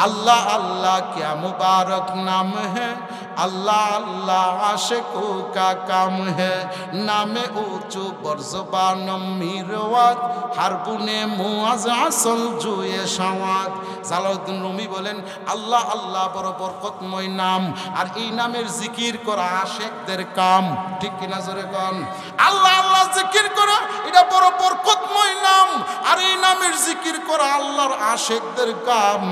अल्लाह अल्लाह क्या मुबारक नाम है, अल्लाह अल्लाह आशिकों का काम है। नामे ऊंचू बरजबानम মিরওয়াত হারবুনে মুআজ আসল জুয়ে সাওয়াত। জালালউদ্দিন রুমি বলেন আল্লাহ আল্লাহ বড় বরকতময় নাম, আর এই নামের জিকির করা আশিকদের কাম। ঠিক কিনা জোরে কোন? আল্লাহ আল্লাহ জিকির করা এটা বড় বরকতময় নাম, আর এই নামের জিকির করা আল্লাহর আশিকদের কাম।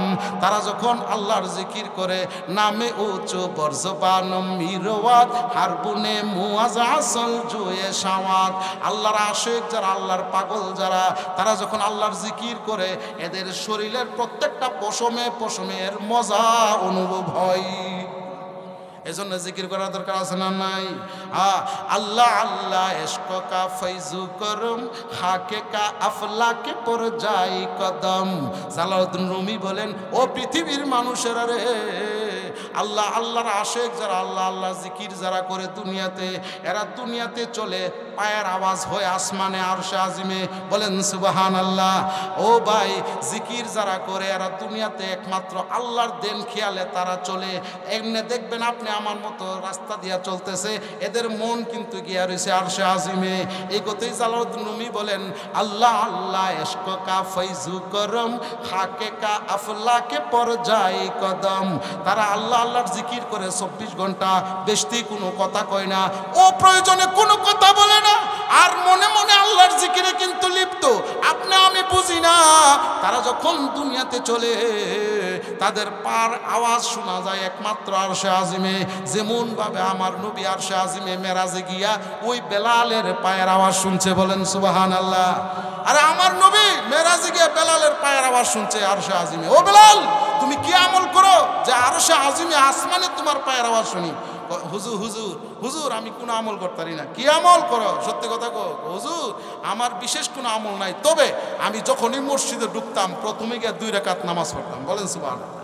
তারা যখন আল্লাহর জিকির করে নামে উঁচু বরজবানম মিরওয়াত হারবুনে মুআজ আসল জুয়ে সাওয়াত। আল্লাহর আশিক যারা, আল্লাহর পাগল যারা, তারা যখন আল্লাহর জিকির করে এদের শরীরের প্রত্যেকটা পশমে পশমে এর মজা অনুভব হয়। এজন্য জিকির করার দরকার আছে না নাই? আল্লাহ আল্লাহ ইশক কা ফৈজু করম খাকে কা আফলাকে পর যাই কদম। জালালউদ্দিন রুমি বলেন ও পৃথিবীর মানুষেরা রে, আল্লাহ আল্লাহর আশিক যারা, আল্লাহ আল্লাহ জিকির যারা করে দুনিয়াতে, এরা দুনিয়াতে চলে পায়ের আওয়াজ হয়ে আসমানে আরশে আজিমে। বলেন সুবহানাল্লাহ। ও ভাই, জিকির যারা করে এরা দুনিয়াতে একমাত্র আল্লাহর দেন খেয়ালে তারা চলে। এমনি দেখবেন আপনি আমার মতো রাস্তা দিয়া চলতেছে, এদের মন কিন্তু গিয়া রয়েছে আরশে আজিমে। এই কথাই জালালউদ্দিন রুমি বলেন আল্লাহ আল্লাহ ইশক কা ফৈজু করম খাকে কা আফলাকে পর যাই কদম। তারা আল্লাহ আল্লাহর জিকির করে 24 ঘন্টা, বেশি কোনো কথা কয় না, ও প্রয়োজনে কোনো কথা বলে না, আর মনে মনে আল্লাহর জিকিরে কিন্তু লিপ্ত। আপনি আমি বুঝি না, তারা যখন দুনিয়াতে চলে তাদের পার আওয়াজ শোনা যায় একমাত্র আরশে আজিমে। যেমন ভাবে আমার নবী আরশে আজিমে মেরাজে গিয়া ওই বেলালের পায়ের আওয়াজ শুনছে। বলেন সুবহানাল্লাহ। আরে আমার নবী মেরাজে গিয়া বেলালের পায়ের আওয়াজ শুনছে আরশে আজিমে। ও বেলাল, তুমি কি আমল করো যে আরশে আজিমে আসমানে তোমার পায়ের আওয়াজ শুনি? হুজুর হুজুর হুজুর আমি কোনো আমল করতারি না। কি আমল করো? সত্যি কথা কো হুজুর, আমার বিশেষ কোনো আমল নাই, তবে আমি যখনই মসজিদে ঢুকতাম প্রথমে গিয়ে 2 রাকাত নামাজ পড়তাম। বলেন সুবহানাল্লাহ।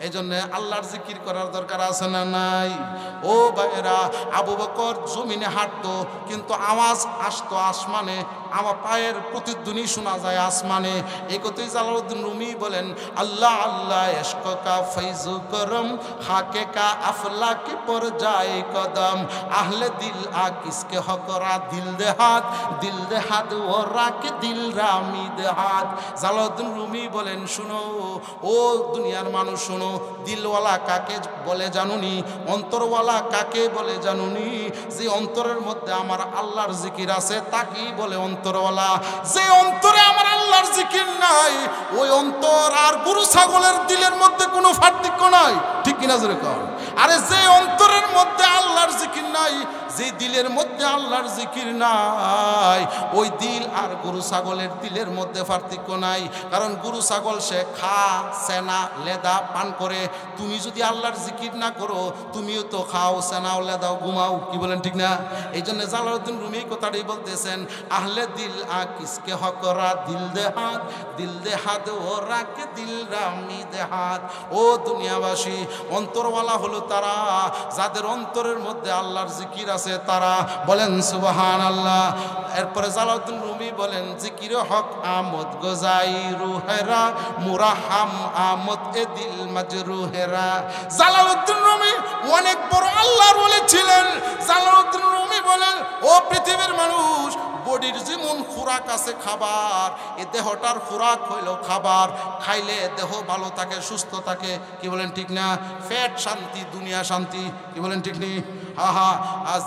এই জন্য আল্লাহর জিকির করার দরকার আছে না নাই? ও ভাইরা, আবু বকর জমিনে হাঁটতো কিন্তু আওয়াজ আসতো আসমানে, আমার পায়ের প্রতিধ্বনি শোনা যায় আসমানে। এই কথাই জালালউদ্দিন রুমি বলেন আল্লাহ আল্লাহ ইশক কা ফৈজু করম খাকে কা আফলাকে পর যায় কদম। আহলে দিল আ কিসকে হকরা দিল দে হাত ও রাকে দিল রামি দে হাত। জালালউদ্দিন রুমি বলেন শুনো ও দুনিয়ার মানুষ, শোনো, দিলওয়ালা কাকে বলে জানুনি? অন্তরওয়ালা কাকে বলে জানুনি? যে অন্তরের মধ্যে আমার আল্লাহর জিকির আছে তাকেই বলে অন্তরওয়ালা। যে অন্তরে আমার আল্লাহর জিকির নাই, ওই অন্তর আর গরু ছাগলের দিলের মধ্যে কোনো পার্থক্য নাই। ঠিক কিনা জোরে কর? আরে যে অন্তরের মধ্যে আল্লাহর জিকির নাই, যে দিলের মধ্যে আল্লাহর জিকির নাই, ওই দিল আর গরু ছাগলের দিলের মধ্যে পার্থক্য নাই। কারণ গরু ছাগল সে খা সেনা লেদা পান করে, তুমি যদি আল্লাহর জিকির না করো তুমিও তো খাও সেনাও লেদাও ঘুমাও। কি বলেন ঠিক না? এই জন্য জালালউদ্দিন রুমি কথাটাই বলতেছেন আহলে দিল আ কিসকে হকরা দিল দে হাত ও রাকে দিল রামি দে হাত। ও দুনিয়াবাসী, অন্তরওয়ালা হলো তারা যাদের অন্তরের মধ্যে আল্লাহর জিকির আছে তারা। বলেন সুবহানাল্লাহ। এরপরে জালালউদ্দিন রুমি বলেন জিকির হক আমদ গজাই রুহেরা মুরাহাম আমদ এ দিল মাজরুহেরা। জালালউদ্দিন রুমি অনেক বড় আল্লাহর ওলি ছিলেন। জালালউদ্দিন রুমি বলেন ও পৃথিবীর মানুষ, বডির যেমন খোরাক আছে খাবার, এ দেহটার খোরাক হইল খাবার। খাইলে দেহ ভালো থাকে, সুস্থ থাকে। কি বলেন ঠিক না? পেট শান্তি, দুনিয়া শান্তি। কি বলেন ঠিক নেই?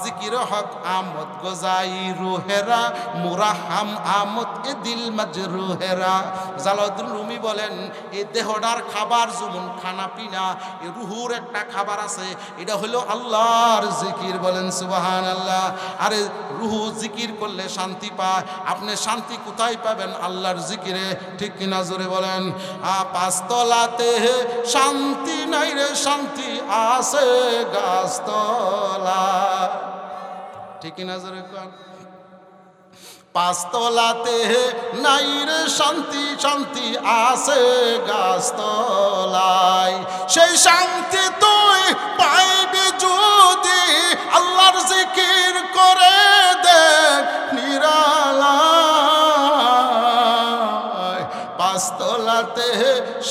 জিকির হক আমদ গজাই রুহেরা মুরাহাম আমদ এ দিল মাজরুহেরা। জালালউদ্দিন রুমি বলেন এই দেহটার খাবার যেমন খানা পিনা, এই রুহুর একটা খাবার আছে, এটা হলো আল্লাহর জিকির। বলেন সুবহানাল্লাহ। আরে রুহু জিকির করলে শান্তি পায়। আপনি শান্তি কোথায় পাবেন? আল্লাহর জিকিরে। ঠিক কিনা জোরে বলেন? পাঁচতলাতে শান্তি নাই রে, শান্তি আছে গাছতলা। ঠিক কিনা জোরে কোন? পাঁচতলাতে নাই রে শান্তি, শান্তি আছে গাছতলায়। সেই শান্তি তুই পাইবি যদি আল্লাহর জিকির করে দেখ নিরালায়। পাঁচতলাতে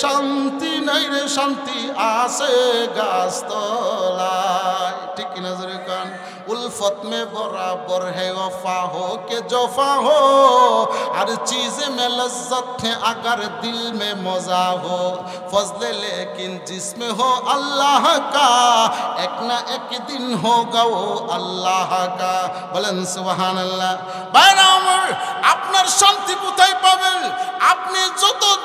শান্তি নাই রে, শান্তি আছে গাছতলায়। ঠিক কিনা জোরে কান? उल्फत में बराबर है वफा हो के जोफा हो, हर चीज में लज्जत है अगर दिल में मजा हो, फजले लेकिन जिसमें हो अल्लाह का, एक ना एक दिन होगा वो अल्लाह का। बोलेन सुबहान अल्लाह। भाईरा আমার, আপনার শান্তি কোথায় পাবেন? আপনি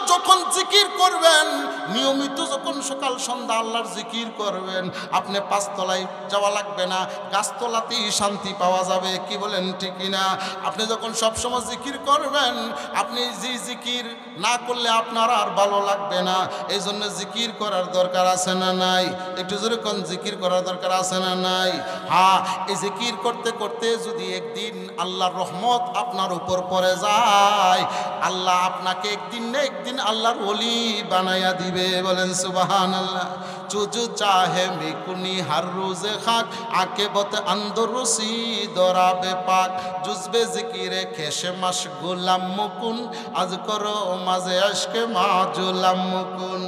যখন জিকির করবেন, নিয়মিত যখন সকাল সন্ধ্যা আল্লাহর জিকির করবেন, আপনি পাঁচতলায় যাওয়া লাগবে না, গাছতলাতেই শান্তি পাওয়া যাবে। কি বলেন ঠিক কিনা? আপনি যখন সবসময় জিকির করবেন, আপনি যে জিকির না করলে আপনার আর ভালো লাগবে না। এই জন্য জিকির করার দরকার আছে না নাই? একটু জোরে কোন, জিকির করার দরকার আছে না নাই? হ্যাঁ, এই জিকির করতে করতে যদি একদিন আল্লাহর রহমত আপনার উপর পড়ে যায়, আল্লাহ আপনাকে একদিন না একদিন আল্লাহর ওলি বানায়া দিবে। বলেন সুবহানাল্লাহ। চুজু চাহে মিকুনি হর রোজে খাক, আকে বতে আন্দরুসি দরাবে পাক, জুজবে জিকিরে খেসে মাশগুলাম মুকুন, আজ করো মাঝে আশকে মাজুলাম মুকুন।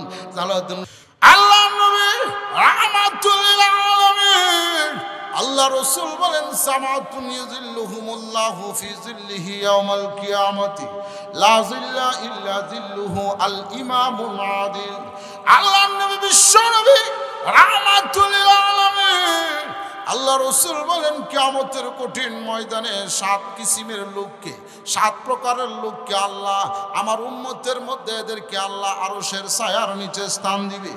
আল্লাহ নবী রাহমাতুল লিল আলামিন, আল্লাহ রাসূল বলেন, সামাতুন ইযিল্লুহুমুল্লাহু ফি যিল্লিহি ইয়াউমাল কিয়ামতি, লা যিল্লা ইল্লা যিল্লুহু আল ইমামুল আদিল। আল্লাহ নবী, বিশ্ব নবী রাহমাতুল লিল আলামিন, আল্লাহ রাসূল বলেন, কিয়ামতের কঠিন ময়দানে 7 কিসিমের লোককে, 7 প্রকারের লোককে আল্লাহ আমার উম্মতের মধ্যে এদেরকে আল্লাহ আরশের ছায়ার নিচে স্থান দিবে।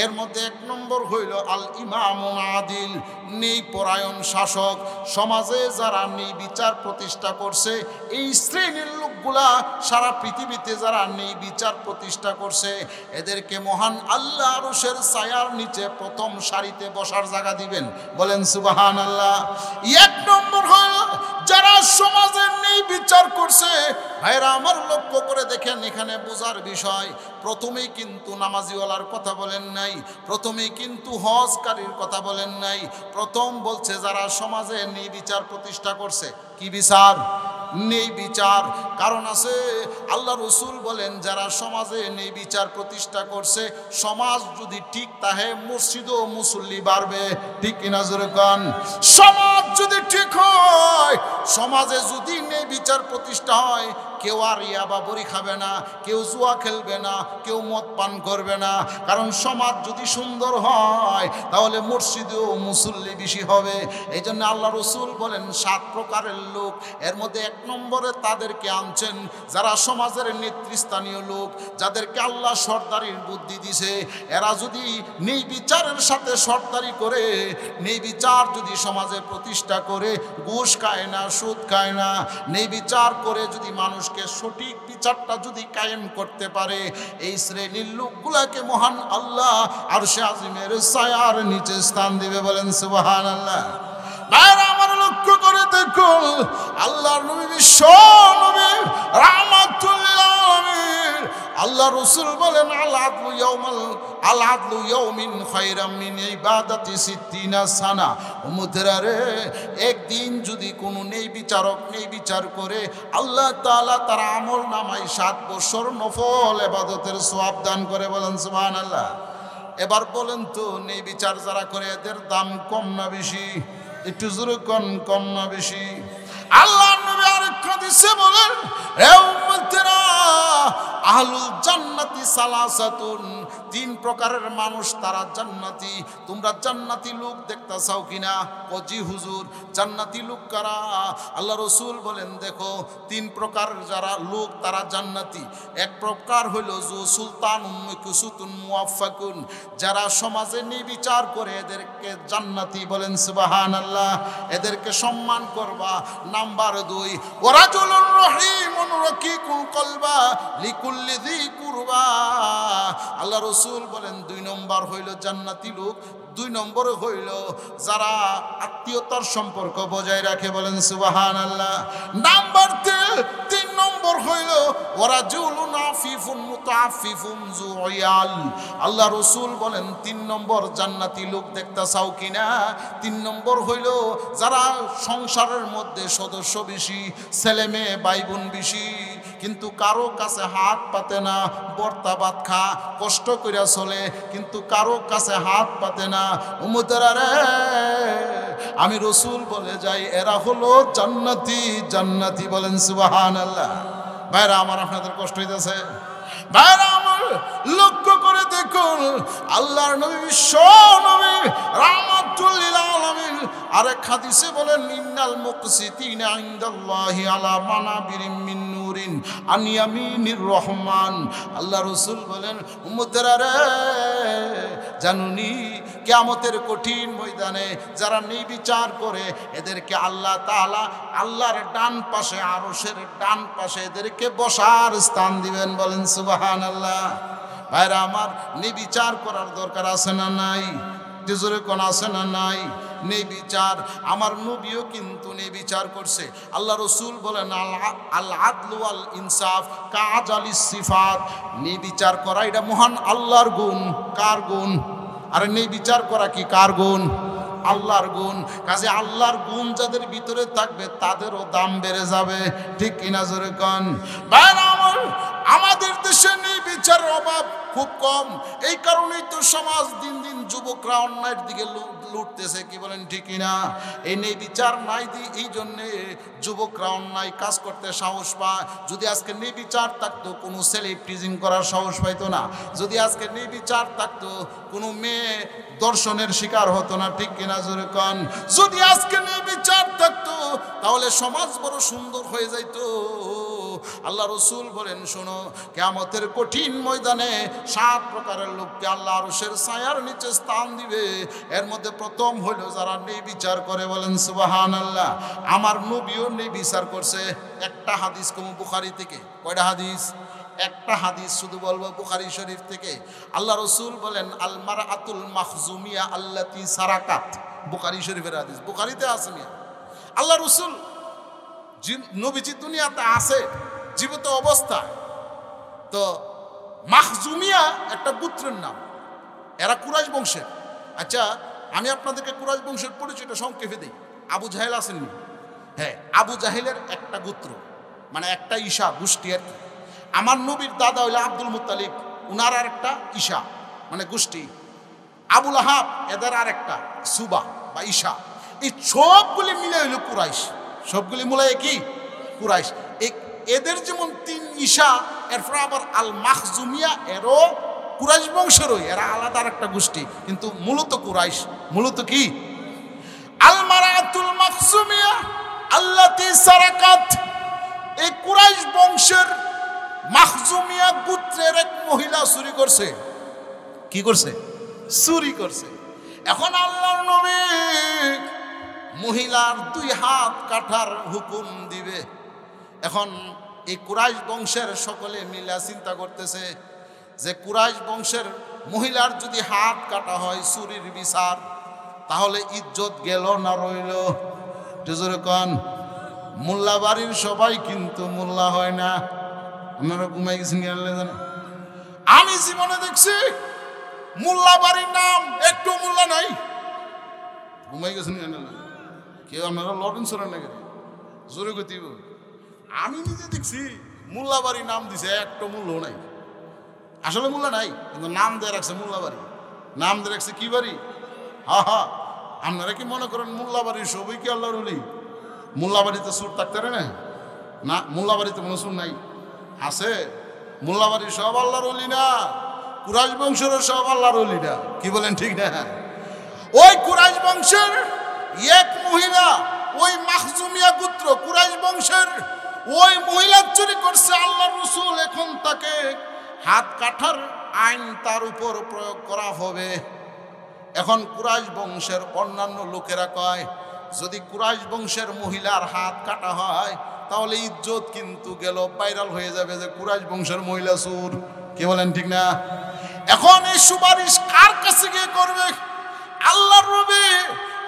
এর মধ্যে 1 নম্বর হইল আল ইমামুল আদিল, ন্যায়পরায়ণ শাসক। সমাজে যারা ন্যায় বিচার প্রতিষ্ঠা করছে, এই শ্রেণীর লোকগুলা সারা পৃথিবীতে যারা ন্যায় বিচার প্রতিষ্ঠা করছে, এদেরকে মহান আল্লাহ আরশের ছায়ার নিচে প্রথম সারিতে বসার জায়গা দিবেন। বলেন সুবহানাল্লাহ। 1 নম্বর হলো যারা সমাজের ন্যায় বিচার করছে। ভাইরা আমার, লক্ষ্য করে দেখেন, এখানে বোঝার বিষয়, প্রথমেই কিন্তু নামাজিওয়ালার কথা বলেন নাই, প্রথমেই কিন্তু হজকারীর কথা বলেন নাই। প্রথম বলছে যারা সমাজে ন্যায় বিচার প্রতিষ্ঠা করছে। কি বিচার? ন্যায় বিচার। কারণ আছে, আল্লাহ রাসূল বলেন, যারা সমাজে ন্যায় বিচার প্রতিষ্ঠা করছে, সমাজ যদি ঠিক তাহে মসজিদ ও মুসল্লি বাড়বে। ঠিক কিনা জোরে কোন? সমাজ যদি ঠিক হয়, সমাজে যদি ন্যায় বিচার প্রতিষ্ঠা হয়, কেউ আর ইয়াবা বড়ি খাবে না, কেউ জুয়া খেলবে না, কেউ মদ পান করবে না। কারণ সমাজ যদি সুন্দর হয়, তাহলে মসজিদে ও মুসল্লি বেশি হবে। এই জন্য আল্লাহ রাসূল বলেন 7 প্রকারের লোক। এর মধ্যে 1 নম্বরে তাদেরকে আনছেন যারা সমাজের নেতৃস্থানীয় লোক, যাদেরকে আল্লাহ সরদারির বুদ্ধি দিছে। এরা যদি ন্যায় বিচারের সাথে সরদারি করে, ন্যায় বিচার যদি সমাজে প্রতিষ্ঠা করে, ঘুষ খায় না, সুদ খায় না, ন্যায় বিচার করে যদি মানুষকে সঠিক বিচারটা যদি কায়েম করতে পারে, এই শ্রেণীর লোকগুলাকে মহান আল্লাহ আরশে আজিমের ছায়ার নিচে স্থান দিবে। বলেন সুবহানাল্লাহ। ভাইরা আমার, লক্ষ্য করে দেখুন, আল্লাহর নবী, বিশ্ব নবী রাহমাতুল লিল আলামিন, আল্লাহ রাসূল বলেন, আল আদলু ইয়াউমিন খায়রাম মিন ইবাদাতি 60 সানা। উম্মতেরা, একদিন যদি কোনো ন্যায় বিচারক ন্যায় বিচার করে, আল্লাহ তাআলা তার আমল নামায় 7 বছর নফল ইবাদতের সওয়াব দান করে। বলেন সুবহানাল্লাহ। এবার বলেন তো, ন্যায় বিচার যারা করে, এদের দাম কম না বেশি? একটু জোরে কোন, কম না বেশি? আল্লাহ নবী আরেক হাদিসে বলেন, হে উম্মতেরা, আহলুল জান্নাতি সালাসাতুন, 3 প্রকারের মানুষ তারা জান্নাতি। তোমরা জান্নাতি লোক দেখতে চাও কিনা? জি হুজুর, জান্নাতি লোক কারা? আল্লাহ রাসূল বলেন, দেখো 3 প্রকারের যারা লোক তারা জান্নাতি। 1 প্রকার হইল জু সুলতানুন মুকুসুতুন মুওয়াফফাকুন, যারা সমাজে ন্যায় বিচার করে, এদেরকে জান্নাতি। বলেন সুবহানাল্লাহ। এদেরকে সম্মান করবা। নাম্বার 2, ওয়ারাজুলুর রহিমুন রাকিকুল কলবা লিকুল্লি যী কুরবা। আল্লাহ রাসূল বলেন 2 নম্বর হইল জান্নাতি লোক। 2 নম্বরে হইল যারা আত্মীয়তার সম্পর্ক বজায় রাখে। বলেন সুবহানাল্লাহ। নাম্বার 3 নম্বর হইল ওয়ারাজুলুন আফিফুন মুতাআফিফুন যুয়াল। আল্লাহ রাসূল বলেন 3 নম্বর জান্নাতি লোক দেখতে চাও কিনা? 3 নম্বর হইল যারা সংসারের মধ্যে সদস্য বেশি, ছেলে মেয়ে ভাই বোন বেশি, কিন্তু কারো কাছে হাত পাতে না, বর্তা ভাত খা, কষ্ট কইরা চলে, কিন্তু কারো কাছে হাত পাতে না। উম্মতেরা রে, আমি রসুল বলে যাই এরা হলো জান্নাতি। জান্নাতি বলেন সুবহানাল্লাহ। ভাইরা আমার, আপনাদের কষ্ট হইতেছে? ভাইরা আমার, লক্ষ্য করে দেখুন, আল্লাহর নবী, বিশ্ব নবী, রাহমাতুল লিল আলামিন আরেক হাদিসে বলেন, ইন্নাল মুকসিতিনা ইনদাল্লাহি আলা মানাবিরিম মিন নূরিন আন ইয়ামিনির রহমান। আল্লাহ রাসূল বলেন, উম্মতেরা রে, জানুনি কিয়ামতের কঠিন ময়দানে যারা নির্বিচার করে এদেরকে আল্লাহ তাআলা আল্লাহর ডান পাশে, আরশের ডান পাশে এদেরকে বসার স্থান দিবেন। বলেন সুবহানাল্লাহ। ভাইরা আমার, নির্বিচার করার দরকার আছে না নাই? জোরে কোন আছে না নাই? নির্বিচার, আমার নবীও কিন্তু নির্বিচার করছে। আল্লাহ রসুল বলেন, আল আদলু ওয়াল ইনসাফ কাজালিস সিফাত। নির্বিচার করা এটা মহান আল্লাহর গুণ। কার গুণ? আরে নির্বিচার করা কি কার গুণ? আল্লাহর গুণ। কাজে আল্লাহর গুণ যাদের ভিতরে থাকবে তাদেরও দাম বেড়ে যাবে। ঠিক কিনা জোরে কোন? ভাইরা আমার, আমাদের দেশে নির্বিচারের অভাব খুব কম। এই কারণেই তো সমাজ দিন দিন যুবকরা অন্যায়ের দিকে লুটতেছে। কি বলেন ঠিক কিনা? এই নির্বিচার নাই দি, এই জন্যে যুবকরা অন্যায় কাজ করতে সাহস পায়। যদি আজকে নির্বিচার থাকতো, কোনো ছেলে প্রিজিং করার সাহস পাইতো না। যদি আজকে নির্বিচার থাকতো, কোনো মেয়ে দর্শনের শিকার হতো না। ঠিক কিনা জোরে কোন? যদি আজকে নির্বিচার থাকতো, তাহলে সমাজ বড় সুন্দর হয়ে যাইতো। আল্লাহ রসুল বলেন, শোনো, কিয়ামতের কঠিন ময়দানে 7 প্রকারের লোককে আল্লাহ আরশের ছায়ার নিচে স্থান দিবে। এর মধ্যে প্রথম হলো যারা নির্বিচার করে। বলেন সুবহানাল্লাহ। আমার নবীও নির্বিচার করছে। একটা হাদিস কম বুখারী থেকে। কয়টা হাদিস? একটা হাদিস শুধু বলবো বুখারী শরীফ থেকে। আল্লাহ রসুল বলেন, আল মারআতুল মাখজুমিয়া আল্লাতী সারাকাত। বুখারী শরীফের হাদিস, বুখারীতে আছে। মিয়া, আল্লাহ রসুল নবীজি দুনিয়াতে আছে, জীবিত অবস্থায়। তো মাখজুমিয়া একটা গোত্রের নাম, এরা কুরাইশ বংশের। আচ্ছা, আমি আপনাদেরকে কুরাইশ বংশের পরিচয়টা সংক্ষেপে দিই। আবু জাহেল আসেননি? হ্যাঁ, আবু জাহেলের একটা গোত্র, মানে একটা ঈশা গোষ্ঠী আর কি। আমার নবীর দাদা হইল আব্দুল মুত্তালিব, উনার আর একটা ঈশা মানে গোষ্ঠী। আবুল আহাব এদের আর একটা সুবা বা ঈশা। এই সবগুলি মিলে হইল কুরাইশ। সবগুলি মূলে কি? কুরাইশ। এদের যেমন 3 ঈশা, এরপর আবার আল মাখজুমিয়া, এরও কুরাইশ বংশেরই, এরা আলাদা একটা গোষ্ঠী, কিন্তু মূলত কুরাইশ। মূলত কি? আল মারআতুল মাখজুমিয়া আল্লাতী সারাকাত। এই কুরাইশ বংশের মাখজুমিয়া গোত্রের এক মহিলা চুরি করছে। কি করছে? চুরি করছে। এখন আল্লাহর নবী মহিলার 2 হাত কাটার হুকুম দিবে। এখন এই কুরাইশ বংশের সকলে মিলা চিন্তা করতেছে যে কুরাইশ বংশের মহিলার যদি হাত কাটা হয় চুরির বিচার, তাহলে ইজ্জত গেল না রইল? জোরে কোন? মোল্লা বাড়ির সবাই কিন্তু মোল্লা হয় না। আপনারা ঘুমাই গেছেন? আমি জীবনে দেখছি মোল্লা বাড়ির নাম একটু মোল্লা নাই। ঘুমাই গেছেন কেউ? আপনারা লড়েন সরেন নাকি? জোরে গতিব। আমি নিজে দেখছি মোল্লা বাড়ির নাম দিছে, একটা মূল্য নাই। আসলে মূল্য নাই, কিন্তু নাম দিয়ে রাখছে মোল্লা বাড়ি। নাম দিয়ে রাখছে কি বাড়ি? হা হা। আপনারা কি মনে করেন মোল্লা বাড়ির সবই কি আল্লাহর ওলি? মোল্লা বাড়িতে সুর থাকতে পারে না? না, মোল্লা বাড়িতে মনে সুর নাই। আছে। মোল্লা বাড়ির সব আল্লাহর ওলি না, কুরাইশ বংশের সব আল্লাহর ওলি না। কি বলেন ঠিক না? ওই কুরাইশ বংশের এক মহিলা, ওই মাখজুমিয়া গোত্র কুরাইশ বংশের ওই মহিলা চুরি করছে। আল্লাহ রসুল এখন তাকে হাত কাটার আইন তার উপর প্রয়োগ করা হবে। এখন কুরাইশ বংশের অন্যান্য লোকেরা কয়, যদি কুরাইশ বংশের মহিলার হাত কাটা হয় তাহলে ইজ্জত কিন্তু গেল, ভাইরাল হয়ে যাবে যে কুরাইশ বংশের মহিলা চোর। কি বলেন ঠিক না? এখন এই সুপারিশ কার কাছে গিয়ে করবে? আল্লাহর নবী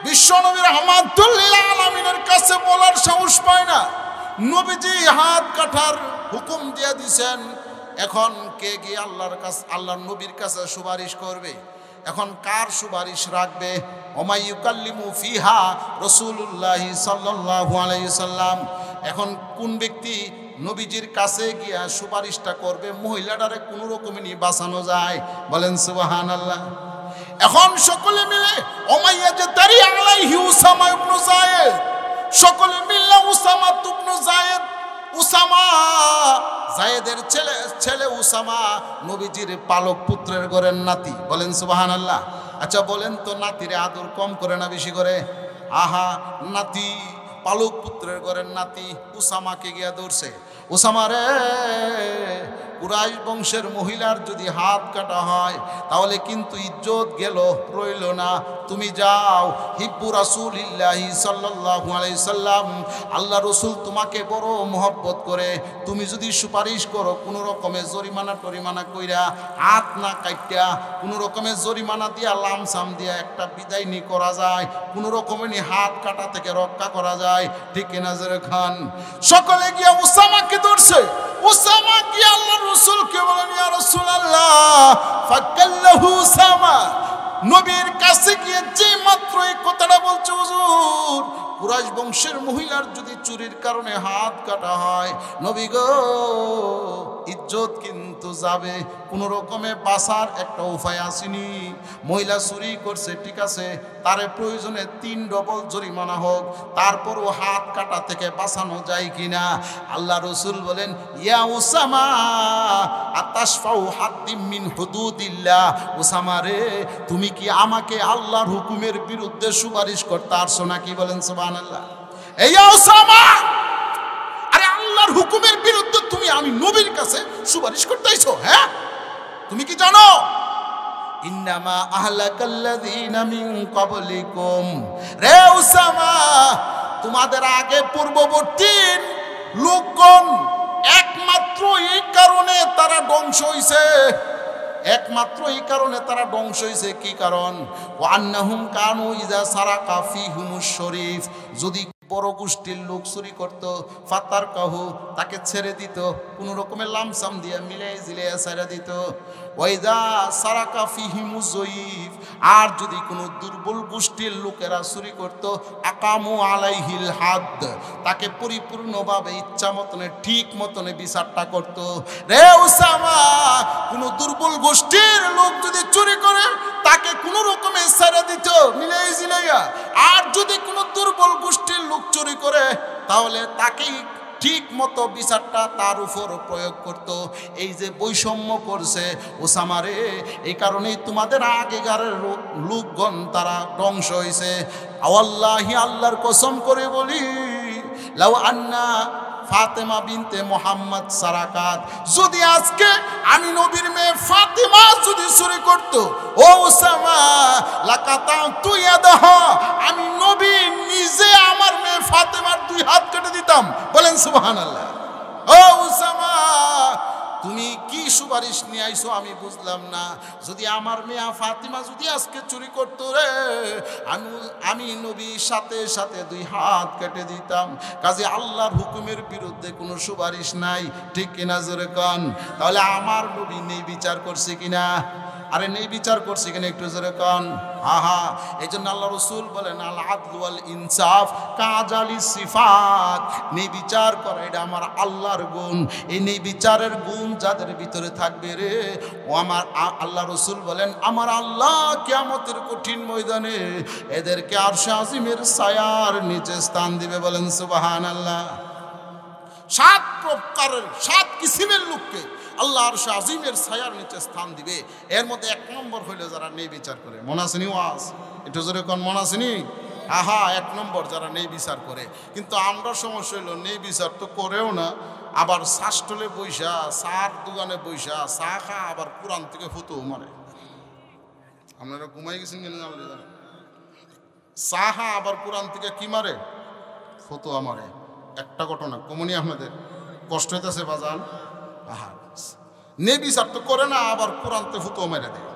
বিশ্ব নবী রাহমাতুল লিল আলামিনের কাছে বলার সাহস পায় না। নবীজি হাত কাটার হুকুম দিয়ে দিয়েছেন। এখন কে গিয়ে আল্লাহর কাছে, আল্লাহর নবীর কাছে সুপারিশ করবে? এখন কার সুপারিশ রাখবে? ওমা ইউকাল্লিমু ফিহা রাসূলুল্লাহ সাল্লাল্লাহু আলাইহি সাল্লাম। এখন কোন ব্যক্তি নবীজির কাছে গিয়া সুপারিশটা করবে, মহিলাটারে কোনো রকমে নিয়ে বাঁচানো যায়। বলেন সুবহানাল্লাহ। এখন সকলে মিলে ওমাইয়া যে তারি আলাইহি উসামা ইবনে যায়েদ, সকলে মিলে উসামা ইবনে যায়েদ, উসামা যায়েদের ছেলে উসামা নবীজির পালক পুত্রের ঘরের নাতি। বলেন সুবহানাল্লাহ। আচ্ছা বলেন তো, নাতিরে আদর কম করে না বেশি করে? আহা, নাতি পালক পুত্রের ঘরের নাতি উসামাকে গিয়া ধরছে। উসামা রে, কুরাইশ বংশের মহিলার যদি হাত কাটা হয় তাহলে কিন্তু ইজ্জত গেল, রইল না। তুমি যাও, হিব্বু রাসূলিল্লাহি সাল্লাল্লাহু আলাইহি সাল্লাম, আল্লাহ রসুল তোমাকে বড় মহব্বত করে, তুমি যদি সুপারিশ করো কোনো রকমের জরিমানা কইরা, হাত না কাইটা কোনো রকমের জরিমানা দিয়া, লামসাম দিয়া একটা বিদায় নি করা যায়, কোনো রকমের হাত কাটা থেকে রক্ষা করা যায়, ঠিক কিনা জোরে খান? সকলে গিয়া উসামাকে ধরছে। উসামা গিয়া আল্লাহ রসুলকে বলেন, ইয়া রাসূলুল্লাহ ফাকাল্লাহু উসামা। নবীর কাছে গিয়ে যে মাত্র এই কথাটা বলছে, হুজুর কুরাইশ বংশের মহিলার যদি চুরির কারণে হাত কাটা হয়, নবী গো ইজ্জত কিন্তু যাবে, কোনো রকমে বাঁচার একটা উপায় আসেনি। মহিলা চুরি করছে, ঠিক আছে, তারে প্রয়োজনে 3 ডবল জরিমানা হোক, তারপরও হাত কাটা থেকে বাঁচানো যায় কিনা? আল্লাহ রসুল বলেন, ইয়া উসামা আতাশফাউ হাদ্দিম মিন হুদুদিল্লাহ। উসামা রে, তুমি কি আমাকে আল্লাহর হুকুমের বিরুদ্ধে সুপারিশ করতে আসছো নাকি? বলেন সুবহানাল্লাহ। এই উসামা, আরে আল্লাহর হুকুমের বিরুদ্ধে তুমি আমি নবীর কাছে সুপারিশ করতে আইছো? হ্যাঁ, তুমি কি জানো ইন্নামা আহলাকাল্লাযীনা মিন ক্বাবলিকুম? রে উসামা, তোমাদের আগে পূর্ববর্তী লোকগণ একমাত্র এই কারণে তারা ধ্বংস হইছে, একমাত্র এই কারণে তারা ধ্বংস হয়েছে। কি কারণ? ওয়ান্নাহুম কানু ইযা সারাকা ফিহুমুশ শরীফ, যদি বড় গোষ্ঠীর লোক চুরি করত, ফাতার কাহু, তাকে ছেড়ে দিত, কোনো রকমের লামসাম দিয়ে মিলাই জিলে ছেড়ে দিত। ওয়াইদা সারাকা ফিহিমুজ জয়ীফ, আর যদি কোনো দুর্বল গোষ্ঠীর লোকেরা চুরি করত, আকামু আলাইহিল হাদ, তাকে পরিপূর্ণভাবে ইচ্ছা মতনে ঠিক মতনে বিচারটা করত। রে উসামা, কোনো দুর্বল গোষ্ঠীর লোক যদি চুরি করে তাকে কোনো রকমে ছেড়ে দিত মিলাই জিলাইয়া, আর যদি কোনো দুর্বল গোষ্ঠীর লোক চুরি করে তাহলে তাকেই ঠিক মতো বিচারটা তার উপর প্রয়োগ করত। এই যে বৈষম্য করছে ওসামা রে, এই কারণেই তোমাদের আগেকারের লোকগণ তারা ধ্বংস হয়েছে। আওয়াল্লাহি, আল্লাহর কসম করে বলি, লাউ আন্না ফাতেমা বিনতে মোহাম্মদ সারাকাত, যদি আজকে আমি নবীর মেয়ে ফাতেমা যদি চুরি করত, ও উসামা লাকাতাতু ইয়াদাহা, আমি নবী নিজে আমার মেয়ে ফাতেমার 2 হাত কেটে দিতাম। বলেন সুবহানাল্লাহ। ও উসামা, তুমি কি সুপারিশ নিয়ে আইছো আমি বুঝলাম না। যদি আমার মেয়ে ফাতিমা যদি আজকে চুরি করতো রে, আমি নবীর সাথে সাথে 2 হাত কেটে দিতাম। কাজে আল্লাহর হুকুমের বিরুদ্ধে কোনো সুপারিশ নাই, ঠিক কিনা জোরে কন? তাহলে আমার নবী নেই বিচার করছে কিনা? আরে নেই বিচার করছে কিনা একটু জোরে কন? আহা, এই জন্য আল্লাহ রসুল বলেন, আল আদলু ওয়াল ইনসাফ কাজালি সিফাত, নেই বিচার করা এটা আমার আল্লাহর গুণ। এই নেই বিচারের গুণ যাদের ভিতরে থাকবে রে, ও আমার আল্লাহ রসুল বলেন, আমার আল্লাহ কিয়ামতের কঠিন ময়দানে এদেরকে আরশে আজিমের ছায়ার নিচে স্থান দিবে। বলেন সুবহানাল্লাহ। 7 প্রকারের 7 কিসিমের লোককে আল্লাহ আরশে আজিমের ছায়ার নিচে স্থান দিবে। এর মধ্যে 1 নম্বর হইল যারা নেই বিচার করে। মনে আসেনি ওয়াজ? একটু জোরে কোন মনে আসেনি? আহা, 1 নম্বর যারা নেই বিচার করে। কিন্তু আমরা সমস্যা হইল নেই বিচার তো করেও না, আবার শাস্টলে বৈশা, চার দোকানে বৈশা চা খা, আবার কোরআন থেকে ফুটো মারে। আপনারা ঘুমাই গেছেন কেন জানেন? চা খা আবার কোরআন থেকে কি মারে? ফতুয়া মারে। একটা ঘটনা কমনি আপনাদের কষ্ট হইতেছে বাজান। আহা, নেবি সার তো করে না, আবার কোরআনতে ফুতো মেরে দেয়।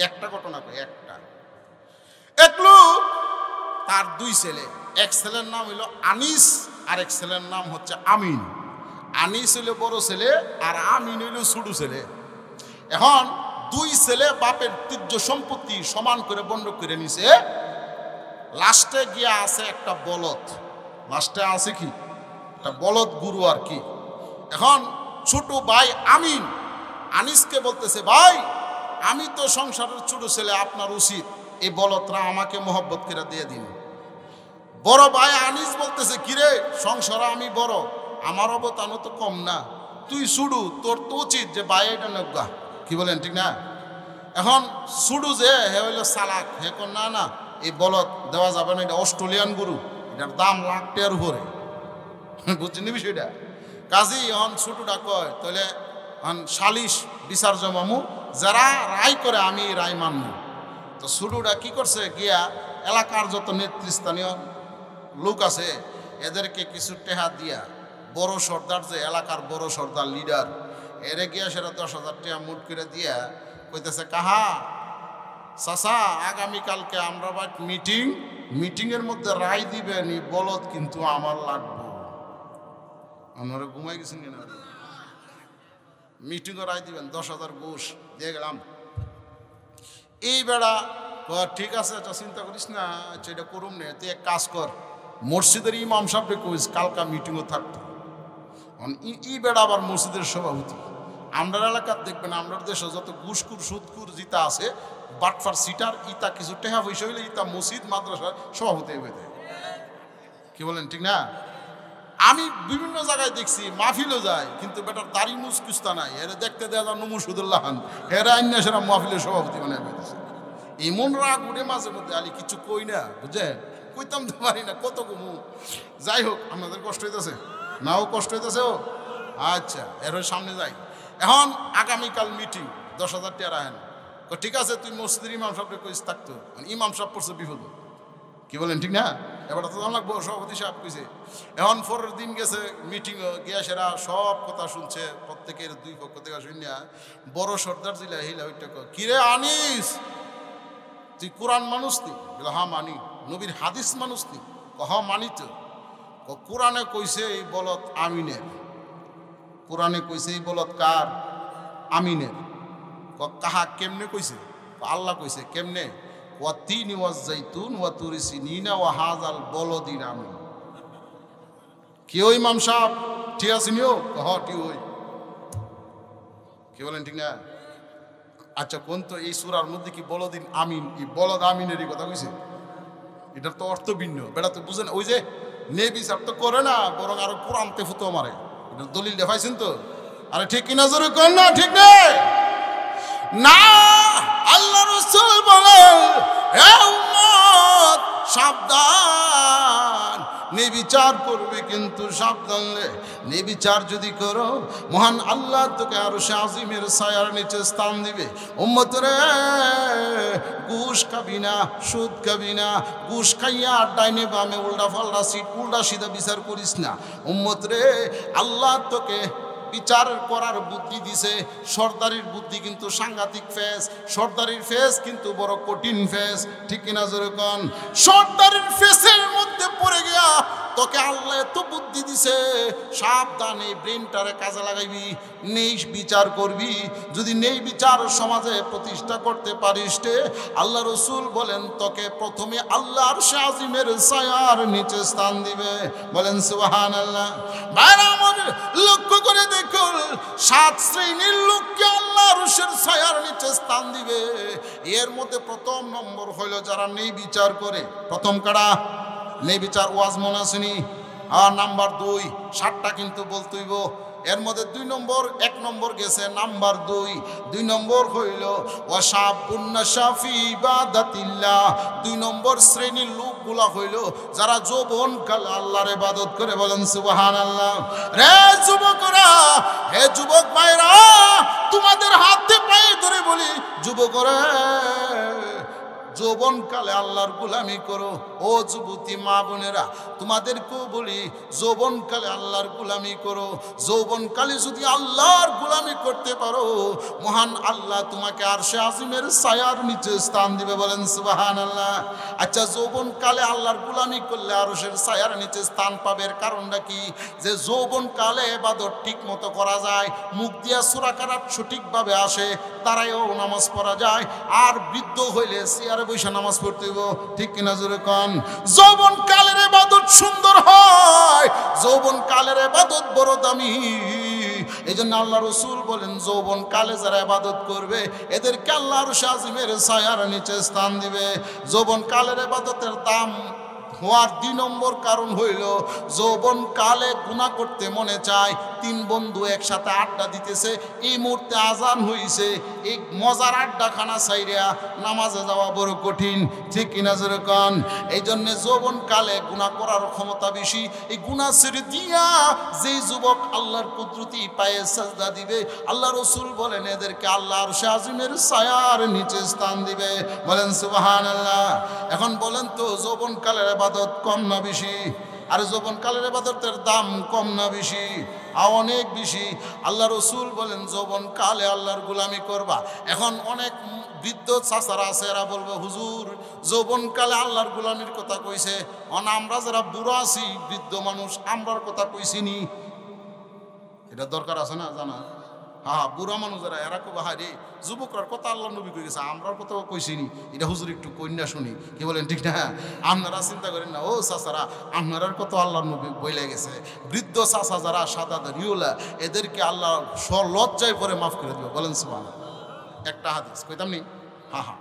একটা ঘটনা কই, একটা এক লোক, তার 2 ছেলে। এক ছেলের নাম হইল আনিস, আর এক ছেলের নাম হচ্ছে আমিন। আনিস হইল বড় ছেলে, আর আমিন হইল ছোট ছেলে। এখন 2 ছেলে বাপের তীর্য সম্পত্তি সমান করে বন্ধক করে নিছে। লাস্টে গিয়া আছে একটা বলদ। লাস্টে আছে কি? একটা বলদ গুরু আর কি। এখন ছোট ভাই আমিন আনিসকে বলতেছে, ভাই আমি তো সংসারের ছোট ছেলে, আপনার উচিত এই বলদরা আমাকে মোহব্বত করে দিয়ে দিন। বড় ভাই আনিস বলতেছে, কিরে সংসারে আমি বড়, আমার অবদানও তো কম না, তুই শুরু, তোর তো উচিত যে ভাই এটা নজ্ঞা। কি বলেন ঠিক না? এখন শুরু যে হে হইল চালাক, হে কোন না না এই বলদ দেওয়া যাবে না, এটা অস্ট্রেলিয়ান গরু, এটার দাম লাখ টাকার উপরে। বুঝছেন বিষয়টা? কাজী এখন ছোটটা কয় তাহলে সালিশ বিচার জমামু, যারা রায় করে আমি রায় মানব। তো ছোটটা কি করছে, গিয়া এলাকার যত নেতৃস্থানীয় লোক আছে এদেরকে কিছু টেহা দিয়া, বড় সর্দার যে এলাকার বড় সর্দার লিডার, এরে গিয়া সেটা 10,000 টাকা মুট করে দিয়া কইতেছে, কাহা চাচা আগামীকালকে আমরা মিটিংয়ের মধ্যে রায় দিবেন, এই বলদ কিন্তু আমার লাগবে। আপনারা ঘুমাই গেছেন কেন? মিটিংও রায় দিবেন, 10,000 ঘুষ দিয়ে গেলাম। এই বেড়া ঠিক আছে, এটা চিন্তা করিস না, আচ্ছা এটা করুম না, তুই এক কাজ কর, মসজিদের ইমাম সাহেবকে কইস কালকা মিটিংও থাকতো। ই বেড়া আবার মসজিদের সভাপতি। আমরা এলাকার দেখবেন, আমরা দেশে যত ঘুষকুর সুদকুর জিতা আছে, বাটফার সিটার, ইতা কিছু টেহা পয়সা হইলে ইতা মসজিদ মাদ্রাসার সভাপতি হয়ে দেয়। কি বলেন ঠিক না? আমি বিভিন্ন জায়গায় দেখছি, মাহফিলও যায়, কিন্তু বেটার দাড়ি মুসকুস্তা নাই, এরা দেখতে দেওয়া যায় নমুসুদুল্লাহ খান, এরা অন্য সেরা মাহফিলের সভাপতি বানিয়ে পেয়েছে। এমন রাগ উঠে মাঝে মধ্যে, আলি কিছু কই না, বুঝে কইতাম তো পারি না, কত কমু। যাই হোক, আপনাদের কষ্ট হইতেছে নাও, কষ্ট হইতেছে ও আচ্ছা, এর সামনে যাই। এখন আগামীকাল মিটিং, 10,000 টাকা রাখেন। ঠিক আছে, তুই মসজিদের ইমাম সাহেবকে কইস থাকতো, ইমাম সাহেব পড়ছে বিপদ। কি বলেন ঠিক না? এবার তো লাগবো, সভাপতি সাহেব কইছে। এখন পরের দিন গেছে মিটিং, গিয়া সেরা সব কথা শুনছে, প্রত্যেকের দুই পক্ষ থেকে শুনিয়া বড় সর্দার জিলা হিলা ওইটা, কিরে আনিস তুই কোরআন মানুষ নি? বলে হ্যাঁ মানি। নবীর হাদিস মানুষ নি? হ্যাঁ মানি। তো কোরআনে কইছে এই বলদ আমিনের। কোরআনে কইছে এই বলদ কার? আমিনের। কাহা কেমনে কইছে? আল্লাহ কইছে। কেমনে? ওয়াতিনি ওয়াজ্জাইতুন ওয়া তুরি সিনিনা ওয়া হাযাল বলদিন আমিন। কি ওই ইমাম সাহেব ঠিক আছে নিও? হ্যাঁ ঠিক ওই। কি বলেন ঠিক না? আচ্ছা কোন তো এই সূরার মধ্যে কি বলদিন আমিন, এই বলদ আমিনেরই কথা কইছে? এটার তো অর্থ ভিন্ন, বেটা তো বুঝেন। ওই যে নেবিচার তো করে না, বরং আরো কোরআনতে ফুতো মারে। এটা দলিল দেখাইছেন তো? আরে ঠিক কিনা জোরে কর না, ঠিক নেই না? আল্লাহ রাসূল বলেন, হে উম্মত সাবধান, নেবিচার করবে কিন্তু সাবধান। নেবিচার যদি করো, মহান আল্লাহ তোকে আরশে আজিমের ছায়ার নিচে স্থান দিবে। উম্মত রে, ঘুষ খাবি না, সুদ খাবি না, ঘুষ খাইয়া ডাইনে বামে উল্টা পাল্টা উল্টা সিধা বিচার করিস না। উম্মত রে, আল্লাহ তোকে বিচার করার বুদ্ধি দিছে। সর্দারির বুদ্ধি কিন্তু সাংঘাতিক ফেস, সর্দারির ফেস কিন্তু বড় কঠিন ফেস। ঠিক কিনা জোরে কোন? সর্দারির ফেসের মধ্যে পড়ে গিয়া তোকে আল্লাহ এত বুদ্ধি দিছে, সাবধানে ব্রেনটারে কাজে লাগাইবি, নেই বিচার করবি। যদি নেই বিচার সমাজে প্রতিষ্ঠা করতে পারিস রে, আল্লাহ রসুল বলেন তোকে প্রথমে আল্লাহর আজিমের ছায়ার নিচে স্থান দিবে। বলেন সুবহানাল্লাহ। ভাইরা আমার, লক্ষ্য করে দেখুন, 7 শ্রেণীর লোককে আল্লাহর ছায়ার নিচে স্থান দিবে। এর মধ্যে প্রথম নম্বর হইল যারা নেই বিচার করে। প্রথম কারা? নেই বিচার ওয়াজ মনে আসেনি। আর নাম্বার 2, 7টা কিন্তু বলতেইব। এর মধ্যে 2 নম্বর, 1 নম্বর গেছে, নাম্বার 2 নম্বর হইল ওয়াশাবুন নাশাফি ইবাদাতিল্লাহ। 2 নম্বর শ্রেণীর লোকগুলা হইল যারা যৌবনকালে আল্লাহর ইবাদত করে। বলেন সুবহানাল্লাহ। রে যুবকরা, হে যুবক ভাইরা, তোমাদের হাতে পায়ে ধরে বলি, যুবকরা যৌবনকালে আল্লাহর গোলামি করো। ও যুবতী মা বোনেরা, তোমাদেরকেও বলি, যৌবনকালে আল্লাহর গোলামি করো। যৌবনকালে যদি আল্লাহর গোলামি করতে পারো, মহান আল্লাহ তোমাকে আরশে আজিমের ছায়ার নিচে স্থান দিবে। বলেন সুবহানাল্লাহ। আচ্ছা, যৌবনকালে আল্লাহর গোলামি করলে আরশের ছায়ার নিচে স্থান পাবে, এর কারণটা কি? যে যৌবনকালে ইবাদত ঠিক মতো করা যায়, মুখ দিয়া সূরা কারাত সঠিকভাবে আসে, দাঁড়ায়ও নামাজ পড়া যায়। আর বৃদ্ধ হইলে চেয়ারে বসে নামাজ পড়তে হইব। ঠিক কিনা জোরে কোন? যৌবনকালের ইবাদত সুন্দর হয়, যৌবনকালের ইবাদত বড় দামি। এই জন্য আল্লাহ রসুল বলেন যৌবন কালে যারা ইবাদত করবে এদেরকে আল্লাহ আরশ আজিমের ছায়ার নিচে স্থান দিবে। যৌবন কালের ইবাদতের দাম হওয়ার 2 নম্বর কারণ হইল যৌবন কালে গুনাহ করতে মনে চায়। 3 বন্ধু একসাথে আড্ডা দিতেছে, এই মুহূর্তে আজান হইছে, এই মজার আড্ডাখানা ছাইরা নামাজে যাওয়া বড় কঠিন, ঠিক কিনা জোরে কোন? এই জন্য যৌবন কালে গুনাহ করার ক্ষমতা বেশি। এই গুনাহ ছেড়ে দিয়া যেই যুবক আল্লাহর কুদরতি পায়ে সাজদা দিবে আল্লাহ রসুল বলেন এদেরকে আল্লাহ আরশ আজিমের ছায়ার নিচে স্থান দিবে। বলেন সুবহানাল্লাহ। এখন বলেন তো যৌবন কালের ইবাদত কম না বেশি? আর যৌবন কালের ইবাদতের দাম কম না বেশি? অনেক বেশি। আল্লাহ রসুল বলেন যৌবন কালে আল্লাহর গোলামি করবা। এখন অনেক বৃদ্ধ চাচারা আছে, এরা বলবে হুজুর যৌবন কালে আল্লাহর গোলামির কথা কইছে, আমরা যারা বুড়ো আছি বৃদ্ধ মানুষ আমরার কথা কইছিনি। এটা দরকার আছে না জানা? হ্যাঁ, বুড়া মানুষ যারা এরা খুব হারে যুবকরার কথা আল্লাহ নবী কই গেছে, আমরার কথাও কইছিনি। এটা হুজুর একটু কন্যা শুনি, কি বলেন ঠিক না? আপনারা চিন্তা করেন না, ও চাচারা আপনার কত আল্লাহ নবী বইলে গেছে। বৃদ্ধ চাচা যারা সাদা দাড়িওয়ালা এদেরকে আল্লাহ লজ্জায় পরে মাফ করে দেবে। বলেন সুবহানাল্লাহ। একটা হাদিস কইতাম নি, হ্যাঁ,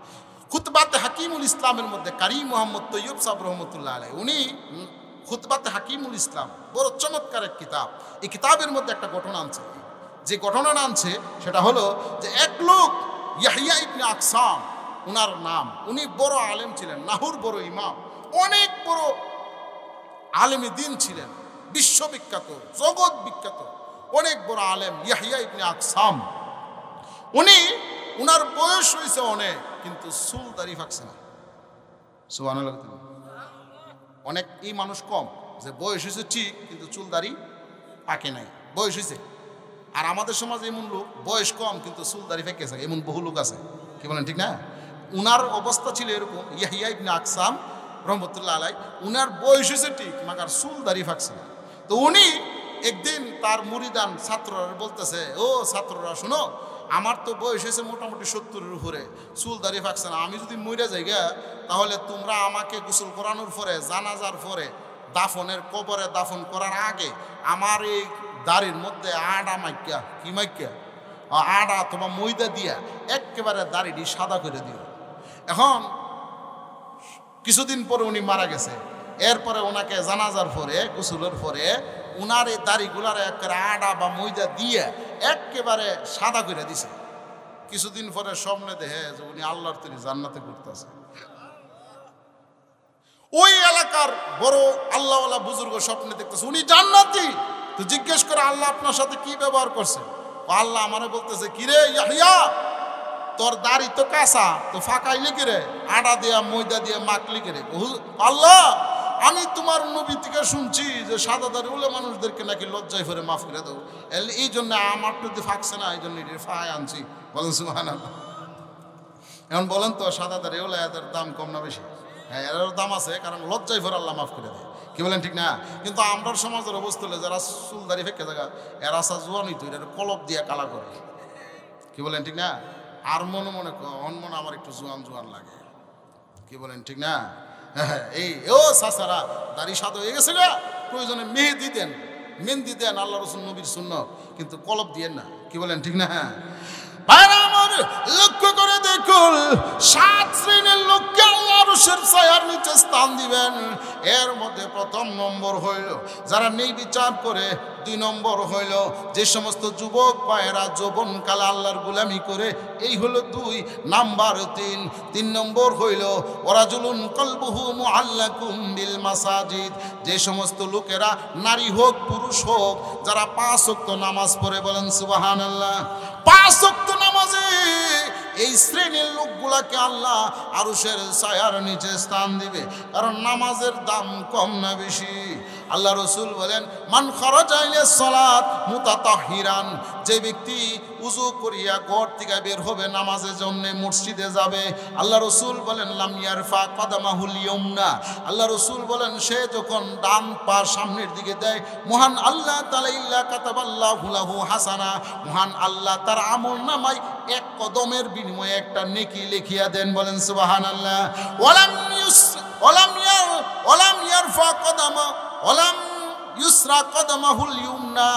খুতবাতে হাকিমুল ইসলামের মধ্যে কারি মোহাম্মদ তৈয়ব সাহেব রহমতুল্লাহ আলাইহি, উনি খুতবাতে হাকিমুল ইসলাম বড় চমৎকার এক কিতাব। এই কিতাবের মধ্যে একটা ঘটনা আনছে। যে ঘটনাটা আনছে সেটা হলো যে এক লোক ইয়াহিয়া ইবনে আকসাম উনার নাম, উনি বড় আলেম ছিলেন, নাহুর বড় ইমাম, অনেক বড় আলেমে দিন ছিলেন, বিশ্ববিখ্যাত, জগৎ বিখ্যাত অনেক বড় আলেম ইয়াহিয়া ইবনে আকসাম। উনার বয়স হয়েছে অনেক, কিন্তু চুল দাড়ি ফাঁকছে না। সুবহানাল্লাহ। অনেক এই মানুষ কম যে বয়স হয়েছে ঠিক কিন্তু চুল দাড়ি পাকে নাই, বয়স হয়েছে। আর আমাদের সমাজে এমন লোক বয়স কম কিন্তু চুল দাড়ি ফেঁকেছে, এমন বহু লোক আছে, কি বলেন ঠিক না? উনার অবস্থা ছিল এরকম, ইয়াহিয়া ইবনে আকসাম রহমতুল্লাহ আলাইহি, উনার বয়স হয়েছে ঠিক মাগার চুল দাড়ি ফাঁকছে না। তো উনি একদিন তার মুরিদান ছাত্ররা বলতেছে, ও ছাত্ররা শুনো, আমার তো বয়স হয়েছে মোটামুটি 70-এর উপরে, চুল দাড়ি ফাঁকছে না, আমি যদি মরে যাই গা তাহলে তোমরা আমাকে গোসল করানোর পরে জানাজার পরে দাফনের কবরে দাফন করার আগে আমার এই দাড়ির মধ্যে আডা মাইকা, কি মাইকা, আডা অথবা ময়দা দিয়া একেবারে দাড়িটি সাদা করে দিও। এখন কিছুদিন পরে উনি মারা গেছে, এরপরে ওনাকে জানাজার পরে গোসলের পরে উনার এই দাড়িগুলার একেবারে আডা বা ময়দা দিয়ে একেবারে সাদা করে দিছে। কিছুদিন পরে স্বপ্নে দেখে যে উনি আল্লাহর তৈরি জান্নাতে ঘুরতেছে। ওই এলাকার বড় আল্লাহওয়ালা বুজুর্গ স্বপ্নে দেখতেছে উনি জান্নাতি। তো জিজ্ঞেস করে, আল্লাহ আপনার সাথে কি ব্যবহার করছে? আল্লাহ আমারে বলতেছে, কিরে ইয়াহিয়া, তোর দাড়ি তো কাঁচা, তো ফাঁকাইলে কিরে, আটা দিয়া ময়দা দিয়ে মাখলি কিরে? আল্লাহ, আমি তোমার নবী থেকে শুনছি যে সাদা দাড়ি ওলে মানুষদেরকে নাকি লজ্জায় ফেরে মাফ করে দেবো, এই জন্য আমার তো ফাঁকছে না, এই জন্য ফাঁকায় আনছি। বলেন সুবহানাল্লাহ। এখন বলেন তো সাদা দাড়ি ওলে এদের দাম কম না বেশি? হ্যাঁ, এর দাম আছে, কারণ লজ্জায় ফেরে আল্লাহ মাফ করে দেয়, কি বলেন ঠিক না? কিন্তু আমরার সমাজের অবস্থা হলে যারা চুল দাড়ি ফেঁকে জায়গা এরা আসা জোয়ানি তো এটা কলপ দিয়ে কালা করে, কি বলেন ঠিক না? আর মনে মনে আমার একটু জোয়ান জোয়ান লাগে, কি বলেন ঠিক না? হ্যাঁ, এই ও চাচারা দাড়ি সাদা হয়ে গেছে গা, প্রয়োজনে মেহেদি দেন, আল্লাহ রসুল নবীর সুন্নাত, কিন্তু কলপ দিয়েন না, কি বলেন ঠিক না? ভাইরা আমার, লক্ষ্য করে দেখুন 7 শ্রেণীর লোককে আল্লাহ আরশের ছায়ার নিচে স্থান দিবেন। এর মধ্যে প্রথম নম্বর হইল যারা নির্বিচার করে, 2 নম্বর হইল যে সমস্ত যুবক ভাইয়েরা যৌবনকালে আল্লাহর গোলামি করে, এই হলো 2 নাম্বার। 3 নম্বর হইল ওরাজুলুন কলবুহু মুআল্লাকুম বিল মাসাজিদ, যে সমস্ত লোকেরা নারী হোক পুরুষ হোক যারা 5 ওয়াক্ত নামাজ পড়ে, বলেন সুবহানাল্লাহ, 5 ওয়াক্ত নামাজে এই শ্রেণীর লোকগুলাকে আল্লাহ আরশের ছায়ার নিচে স্থান দিবে, কারণ নামাজের দাম কম না বেশি? আল্লাহ রসুল বলেন, মান খারাজা ইলা সালাত মুতাতাহহিরান, যে ব্যক্তি উযু করিয়া ঘর থেকে বের হবে নামাজের জন্য মসজিদে যাবে, আল্লাহ রসুল বলেন লাম ইয়ারফা কদমাহুল ইয়ামনা, আল্লাহ রসুল বলেন সে যখন ডান পা সামনের দিকে দেয়, মহান আল্লাহ তাআলা ইল্লা কাতাবাল্লাহু লাহু হাসানা, মহান আল্লাহ তার আমলনামায় 1 কদমের বিনিময়ে একটা নেকি লিখিয়া দেন, বলেন সুবহানাল্লাহ। ওয়ালাম ইয়ারফা কদমা ওয়ালাম ইউসরা কদমাহুল ইউমনা,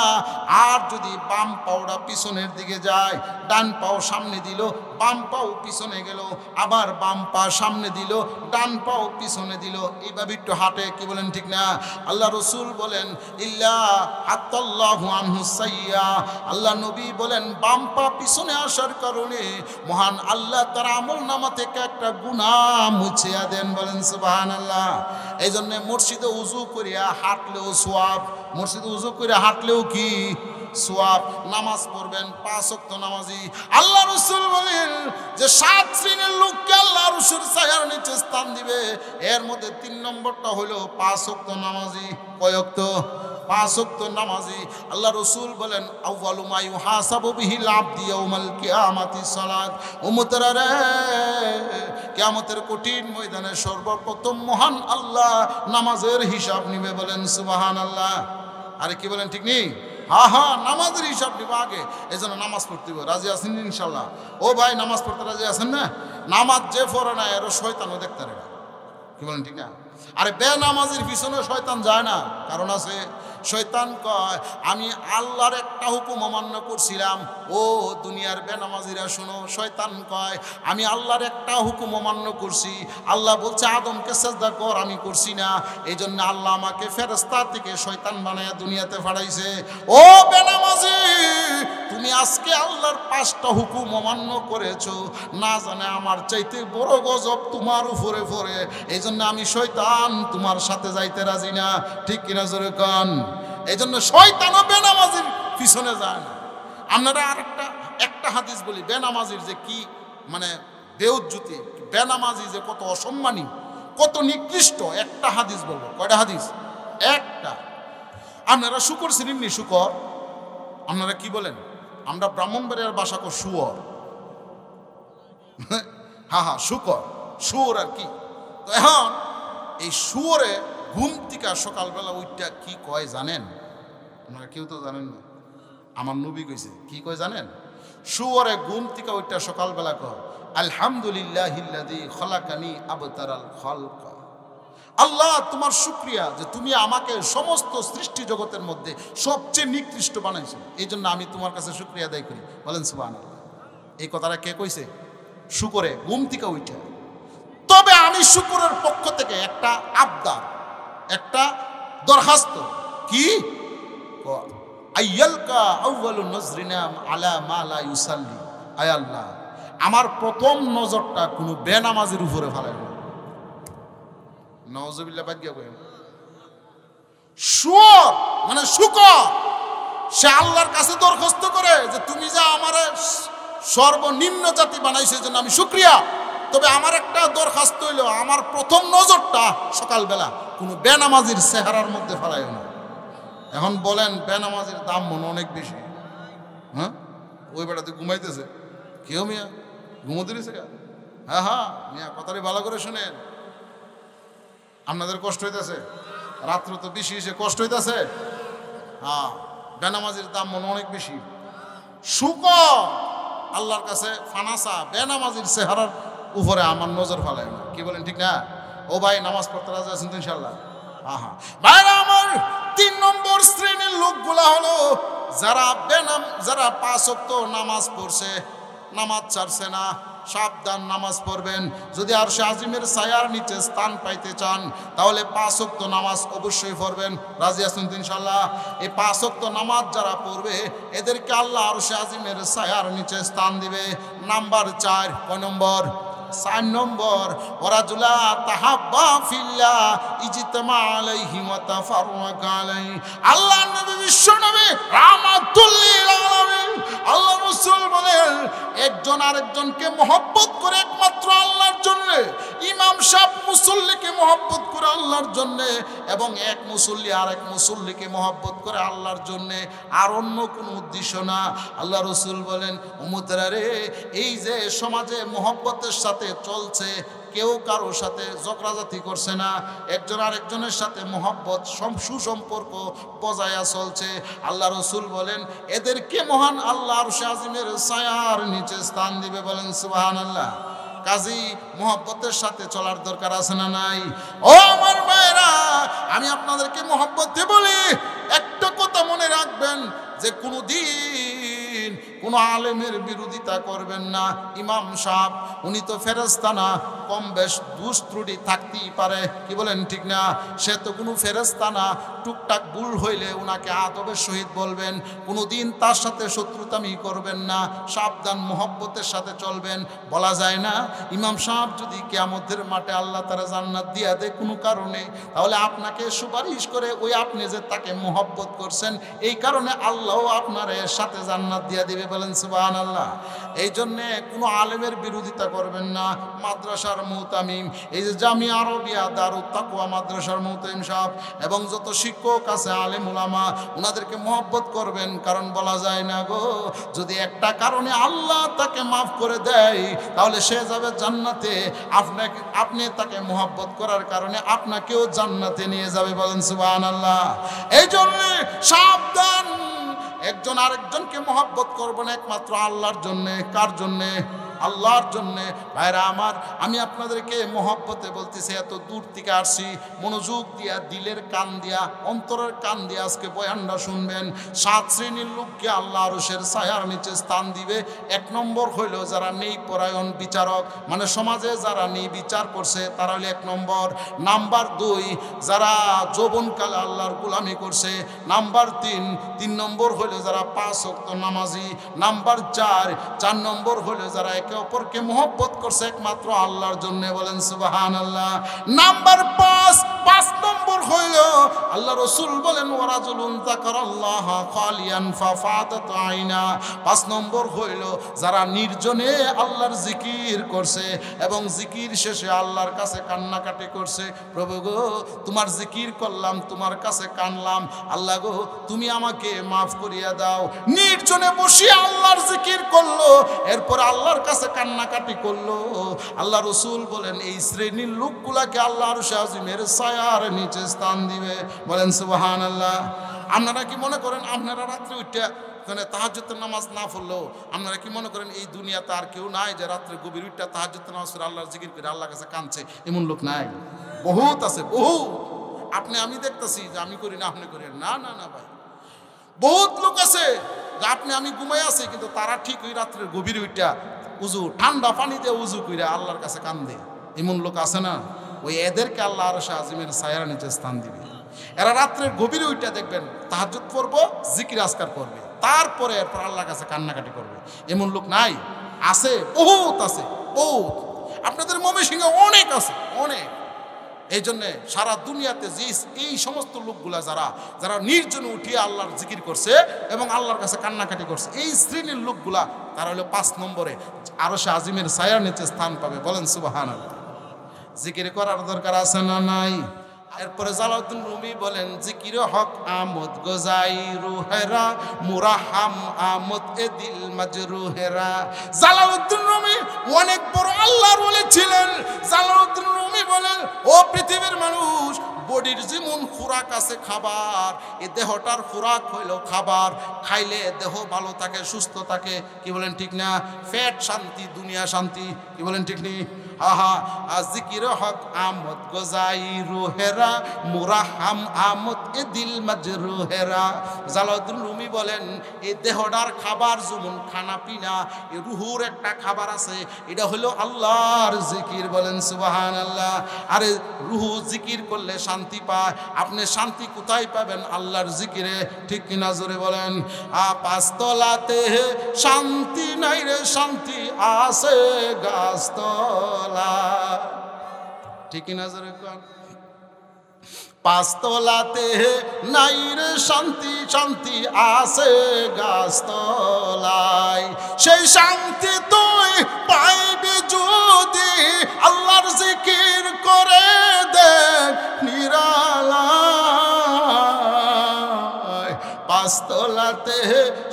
আর যদি বাম পাওটা পিছনের দিকে যায়, ডান পাও সামনে দিল, বাম পাও পিছনে গেল, আবার বাম পা সামনে দিল, ডান পাও পিছনে দিল, এইভাবে একটু হাঁটে, কি বলেন ঠিক না? আল্লাহ রসুল বলেন ইল্লা আতাল্লাহু আনহু সাইয়্যা, আল্লাহ নবী বলেন বাম পা পিছনে আসার কারণে মহান আল্লাহ তার আমল নামা থেকে একটা গুনাহ মুছিয়া দেন, বলেন সুবহানাল্লাহ। এই জন্য মসজিদে উযু করিয়া হাঁটলেও সওয়াব, মসজিদে উযু করে হাঁটলেও কি সওয়াব। নামাজ পড়বেন 5 ওয়াক্ত নামাজি। আল্লাহ রাসূল বলেন যে 7 শ্রেণীর লোককে আল্লাহ রাসূল ছায়ার নিচে স্থান দিবে, এর মধ্যে 3 নম্বরটা হলো 5 ওয়াক্ত নামাজি। কয় ওয়াক্ত? 5 ওয়াক্ত নামাজি। আল্লাহ রাসূল বলেন আউয়ালু মা ইউহাসাবু বিহিল আবদি ইয়াউমাল কিয়ামাতি সালাত। উম্মতেরা রে, কিয়ামতের কঠিন ময়দানে সর্বপ্রথম মহান আল্লাহ নামাজের হিসাব নিবে, বলেন সুবহানাল্লাহ। আরে কি বলেন ঠিক নেই? হ্যাঁ হ্যাঁ, নামাজের হিসাব নিবা আগে, এই জন্য নামাজ পড়তে হবে। রাজি আছেন ইনশাল্লাহ? ও ভাই, নামাজ পড়তে রাজি আছেন না? নামাজ যে পড়ে না এরও শয়তানও দেখতে রে, কি বলেন ঠিক না? আরে বেনামাজির পিছনে শয়তান যায় না, কারণ আছে। শয়তান কয় আমি আল্লাহর একটা হুকুম অমান্য করছিলাম। ও দুনিয়ার বেনামাজিরা শোনো, শয়তান কয় আমি আল্লাহর একটা হুকুম অমান্য করছি, আল্লাহ বলছে আদমকে সেজদা কর, আমি করছি না, এই জন্য আল্লাহ আমাকে ফেরেশতা থেকে শয়তান বানায়া দুনিয়াতে পাঠাইছে। ও বেনামাজি, তুমি আজকে আল্লাহর 5টা হুকুম অমান্য করেছো, না জানে আমার চাইতে বড় গজব তোমার উপরে পড়ে, এই জন্য আমি শয়তান তোমার সাথে যাইতে রাজি না, ঠিক কিনা জোরে কন? এই জন্য শয়তানও বেনামাজির পিছনে যায় না। আপনারা আর একটা হাদিস বলি, বেনামাজির যে কি মানে বেউজ্জতি, বেনামাজি যে কত অসম্মানী, কত নিকৃষ্ট, একটা হাদিস বলবো। কয়টা হাদিস? একটা। আপনারা শুকর চিনেননি? শুকর আপনারা কি বলেন? আমরা ব্রাহ্মণবাড়িয়ার ভাষা কো শুয়োর। হ্যাঁ হ্যাঁ, শুকর, শুয়োর আর কি। তো এখন এই শুয়োরে ঘুম থেকে সকালবেলা ওইটা কি কয় জানেন? আপনারা কেউ তো জানেন না, আমার নবী কইছে কি কয় জানেন? শুয়োরে ঘুম থেকে ওইটা সকালবেলা কয় আলহামদুলিল্লাহিল্লাযী খলাকানি আবতারাল খালকা। আল্লাহ তোমার শুকরিয়া যে তুমি আমাকে সমস্ত সৃষ্টি জগতের মধ্যে সবচেয়ে নিকৃষ্ট বানাইছো, এই জন্য আমি তোমার কাছে শুকরিয়া আদায় করি, বলেন সুবহানাল্লাহ। এই কথাটা কে কইছে? শুকরে ঘুম থেকে উঠে। তবে আমি শুকরের পক্ষ থেকে একটা আবদার, একটা দরখাস্ত, কি? আইয়ালকা আউয়ালু নজরিনা আলা মা লা ইউসাল্লি। আয় আল্লাহ, আমার প্রথম নজরটা কোনো বেনামাজির উপরে ফেলায় না। নাউজুবিল্লাহ, বাদ গিয়া কইম। শুয়োর মানে শুকর, সে আল্লাহর কাছে দরখাস্ত করে যে তুমি যা আমারে সর্বনিম্ন জাতি বানাইছো, এই জন্য আমি শুকরিয়া। তবে আমার একটা দরখাস্ত হইল, আমার প্রথম নজরটা সকালবেলা কোনো বেনামাজির চেহারার মধ্যে ফেলাইও না। এখন বলেন বেনামাজির দাম মনে অনেক বেশি। হ্যাঁ, ওই বেটাতে ঘুমাইতেছে, কেউ মিয়া ঘুমোতে দিয়েছে? হ্যাঁ হ্যাঁ মিয়া, কথাটি ভালো করে শুনেন। আপনাদের কষ্ট হইতেছে, রাত্র তো বেশি এসে কষ্ট হইতেছে। হ্যাঁ, বেনামাজির দাম মনে অনেক বেশি। শুকর আল্লাহর কাছে ফানাসা, বেনামাজির চেহারার উপরে আমার নজর ফেলায় না, কি বলেন ঠিক না? ও ভাই, নামাজ পড়তে রাজি আছেন তো ইনশাল্লাহ? হ্যাঁ হ্যাঁ ভাইরা আমার, 3 নম্বর শ্রেণীর লোকগুলা হলো যারা 5 ওয়াক্ত নামাজ পড়ছে, নামাজ ছাড়ছে না। সাবধান, নামাজ পড়বেন। যদি আরশে আজিমের ছায়ার নিচে স্থান পাইতে চান তাহলে 5 ওয়াক্ত নামাজ অবশ্যই পড়বেন। রাজি আছেন তো ইনশাল্লাহ? এই 5 ওয়াক্ত নামাজ যারা পড়বে এদেরকে আল্লাহ আরশে আজিমের ছায়ার নিচে স্থান দিবে। নাম্বার 4। কয় নম্বর? 4 নম্বর, ওয়ারাজুলা তাহাব্বা ফিল্লাহ ইজতামা আলাইহি ওয়া তাফাররাকা আলাইহি। আল্লাহ নবী, বিশ্ব নবী রাহমাতুল লিল আলামিন, আল্লাহ রাসূল বলেন একজন আরেকজনকে মহব্বত করে একমাত্র আল্লাহর জন্য। ইমাম সাহেব মুসল্লিকে মহব্বত করে আল্লাহর জন্য, এবং এক মুসল্লি আরেক মুসল্লিকে মহব্বত করে আল্লাহর জন্য, আর অন্য কোনো উদ্দেশ্য না। আল্লাহ রাসূল বলেন উম্মতেরা রে, এই যে সমাজে মহব্বতের সাথে চলছে, কেউ কারোর সাথে ঝগড়াঝাটি করছে না, একজন আরেকজনের সাথে মহব্বত সুসম্পর্ক বজায়া চলছে। আল্লাহ রাসূল বলেন এদেরকে মহান আল্লাহ আরশে আজিমের ছায়ার নিচে স্থান দিবে, বলেন সুবহানাল্লাহ। কাজী মহব্বতের সাথে চলার দরকার আছে না নাই? ও আমার ভাইরা, আমি আপনাদেরকে মহব্বতে বলি, একটা কথা মনে রাখবেন, রাখবেন যে কোনোদিন কোনো আলেমের বিরোধিতা করবেন না। ইমাম সাহেব উনি তো ফেরেশতা না, কম বেশ দোষ ত্রুটি থাকতেই পারে, কি বলেন ঠিক না? সে তো কোনো ফেরেশতা না, টুকটাক ভুল হইলে উনাকে আদবের সহিত বলবেন, কোনোদিন তার সাথে শত্রুতামি করবেন না, সাবধান মহব্বতের সাথে চলবেন। বলা যায় না ইমাম সাহেব যদি কিয়ামতের মাঠে আল্লাহ তাআলা জান্নাত দিয়া দেয় কোনো কারণে, তাহলে আপনাকে সুপারিশ করে ওই আপনি যে তাকে মহব্বত করছেন এই কারণে আল্লাহও আপনার এর সাথে জান্নাত দিয়া দিবে। বলেন সুবহানাল্লাহ। এই জন্যে কোনো আলেমের বিরোধিতা করবেন না। মাদ্রাসার মুহতামিম, এই যে জামিয়া আরবিয়া দারুত তাকওয়া মাদ্রাসার মুহতামিম সাহেব এবং যত শিক্ষক আছে আলেম উলামা, ওনাদেরকে মহব্বত করবেন। কারণ বলা যায় না গো, যদি একটা কারণে আল্লাহ তাকে মাফ করে দেয় তাহলে সে যাবে জান্নাতে, আপনি তাকে মহব্বত করার কারণে আপনাকেও জান্নাতে নিয়ে যাবে। বলেন সুবহানাল্লাহ। এই জন্য সাবধান, একজন আরেকজনকে মহব্বত করবেন একমাত্র আল্লাহর জন্যে। কার জন্যে? আল্লাহর জন্যে। ভাইরা আমার, আমি আপনাদেরকে মহব্বতে বলতেছি, এত দূর থেকে আসছি, মনোযোগ দিয়া, দিলের কান দিয়া, অন্তরের কান দিয়া আজকে বয়ানটা শুনবেন। 7 শ্রেণীর লোককে আল্লাহ আরশের ছায়ার নিচে স্থান দিবে। 1 নম্বর হইল যারা নেই পরায়ণ বিচারক, মানে সমাজে যারা নেই বিচার করছে তারা হইল 1 নম্বর। নাম্বার 2 যারা যৌবনকালে আল্লাহর গোলামি করছে। নাম্বার 3 নম্বর হইল যারা 5 ওয়াক্ত নামাজি। নাম্বার 4 নম্বর হইল যারা একে অপরকে মহব্বত করছে একমাত্র আল্লাহর জন্য। বলেন সুবহানাল্লাহ। নাম্বার 5 নম্বর হইল আল্লাহ রাসূল বলেন ওয়ারাজুলুন যাকারাল্লাহ খালিয়ান ফাফাদাত আইনা। 5 নম্বর হইল যারা নির্জনে আল্লাহর জিকির করছে এবং জিকির শেষে আল্লাহর কাছে কান্নাকাটি করছে, প্রভু গো তোমার জিকির করলাম, তোমার কাছে কানলাম, আল্লাহ গো তুমি আমাকে মাফ করিয়া দাও। নির্জনে বসে আল্লাহর জিকির করলো, এরপর আল্লাহর কাছে কান্নাকাটি করলো। আল্লাহ রাসূল বলেন এই শ্রেণীর লোকগুলাকে আল্লাহ আরশে আজিমের ছায়ার নিচে স্থান দিবে। বলেন সুবহানাল্লাহ। আপনারা কি মনে করেন আপনারা রাত্রে উঠে তাহাজ্জুদের নামাজ না পড়লেও আপনারা কি মনে করেন এই দুনিয়াতে আর কেউ নাই যে রাত্রে গভীর উঠে তাহাজ্জুদের নামাজ পড়ে আল্লাহর জিকির করে আল্লাহর কাছে কাঁদছে? এমন লোক নাই, বহুত আছে, বহু। আমি দেখতেছি যে আমি করি না, আপনি করেন না, না না ভাই, বহুত লোক আছে যে আমি ঘুমাই আছি কিন্তু তারা ঠিক ওই রাত্রের গভীর উঠা উজু, ঠান্ডা পানি দিয়ে উজু করে আল্লাহর কাছে কান্দে। এমন লোক আছে না? ওই এদেরকে আল্লাহ আরশে আজিমের ছায়ার নিচে স্থান দিবে। এরা রাত্রের গভীরে উঠা দেখবেন তাহাজ্জুদ পড়বো, জিকির আজকার করবে, তারপরে এরপর আল্লাহর কাছে কান্নাকাটি করবে। এমন লোক নাই? আছে, বহুত আছে, বহুত। আপনাদের ময়মনসিংহে অনেক আছে, অনেক। এই জন্যে সারা দুনিয়াতে যে এই সমস্ত লোকগুলা যারা নির্জনে উঠিয়ে আল্লাহর জিকির করছে এবং আল্লাহর কাছে কান্নাকাটি করছে, এই শ্রেণীর লোকগুলা তারা হলো 5 নম্বরে আরশে আজিমের ছায়ার নিচে স্থান পাবে। বলেন সুবহানাল্লাহ। জিকির করার দরকার আছে না নাই? এরপরে জালালউদ্দিন রুমি বলেন জিকির হক আমদ গজাই রুহেরা মুরাহাম আমদ এ দিল মাজরুহেরা। জালালউদ্দিন রুমি অনেক বড় আল্লাহর ওলি ছিলেন। জালালউদ্দিন রুমি বলেন ও পৃথিবীর মানুষ, বডির যেমন খোরাক আছে খাবার, এই দেহটার খোরাক হইল খাবার। খাইলে দেহ ভালো থাকে, সুস্থ থাকে, কি বলেন ঠিক না? পেট শান্তি, দুনিয়া শান্তি, কি বলেন ঠিক নেই? জিকির হক আমদ গজাই রুহেরা মুরাহাম আমদ এ দিল মাজরুহেরা। জালালউদ্দিন রুমি বলেন এই দেহটার খাবার যেমন খানা পিনা, এই রুহুর একটা খাবার আছে, এটা হলো আল্লাহর জিকির। বলেন সুবহানাল্লাহ। আরে রুহু জিকির করলে শান্তি পায়। আপনি শান্তি কোথায় পাবেন? আল্লাহর জিকিরে, ঠিক কিনা জোরে বলেন। 5 তলাতে শান্তি নাই রে, শান্তি আছে গাছতলা, ঠিক কিনা জোরে কোন? 5 তলাতে নাই রে শান্তি, শান্তি আছে গাছতলায়। সেই শান্তি তুই পাইবি যদি আল্লাহর জিকির করে দেখ নিরালায়। 5 তলাতে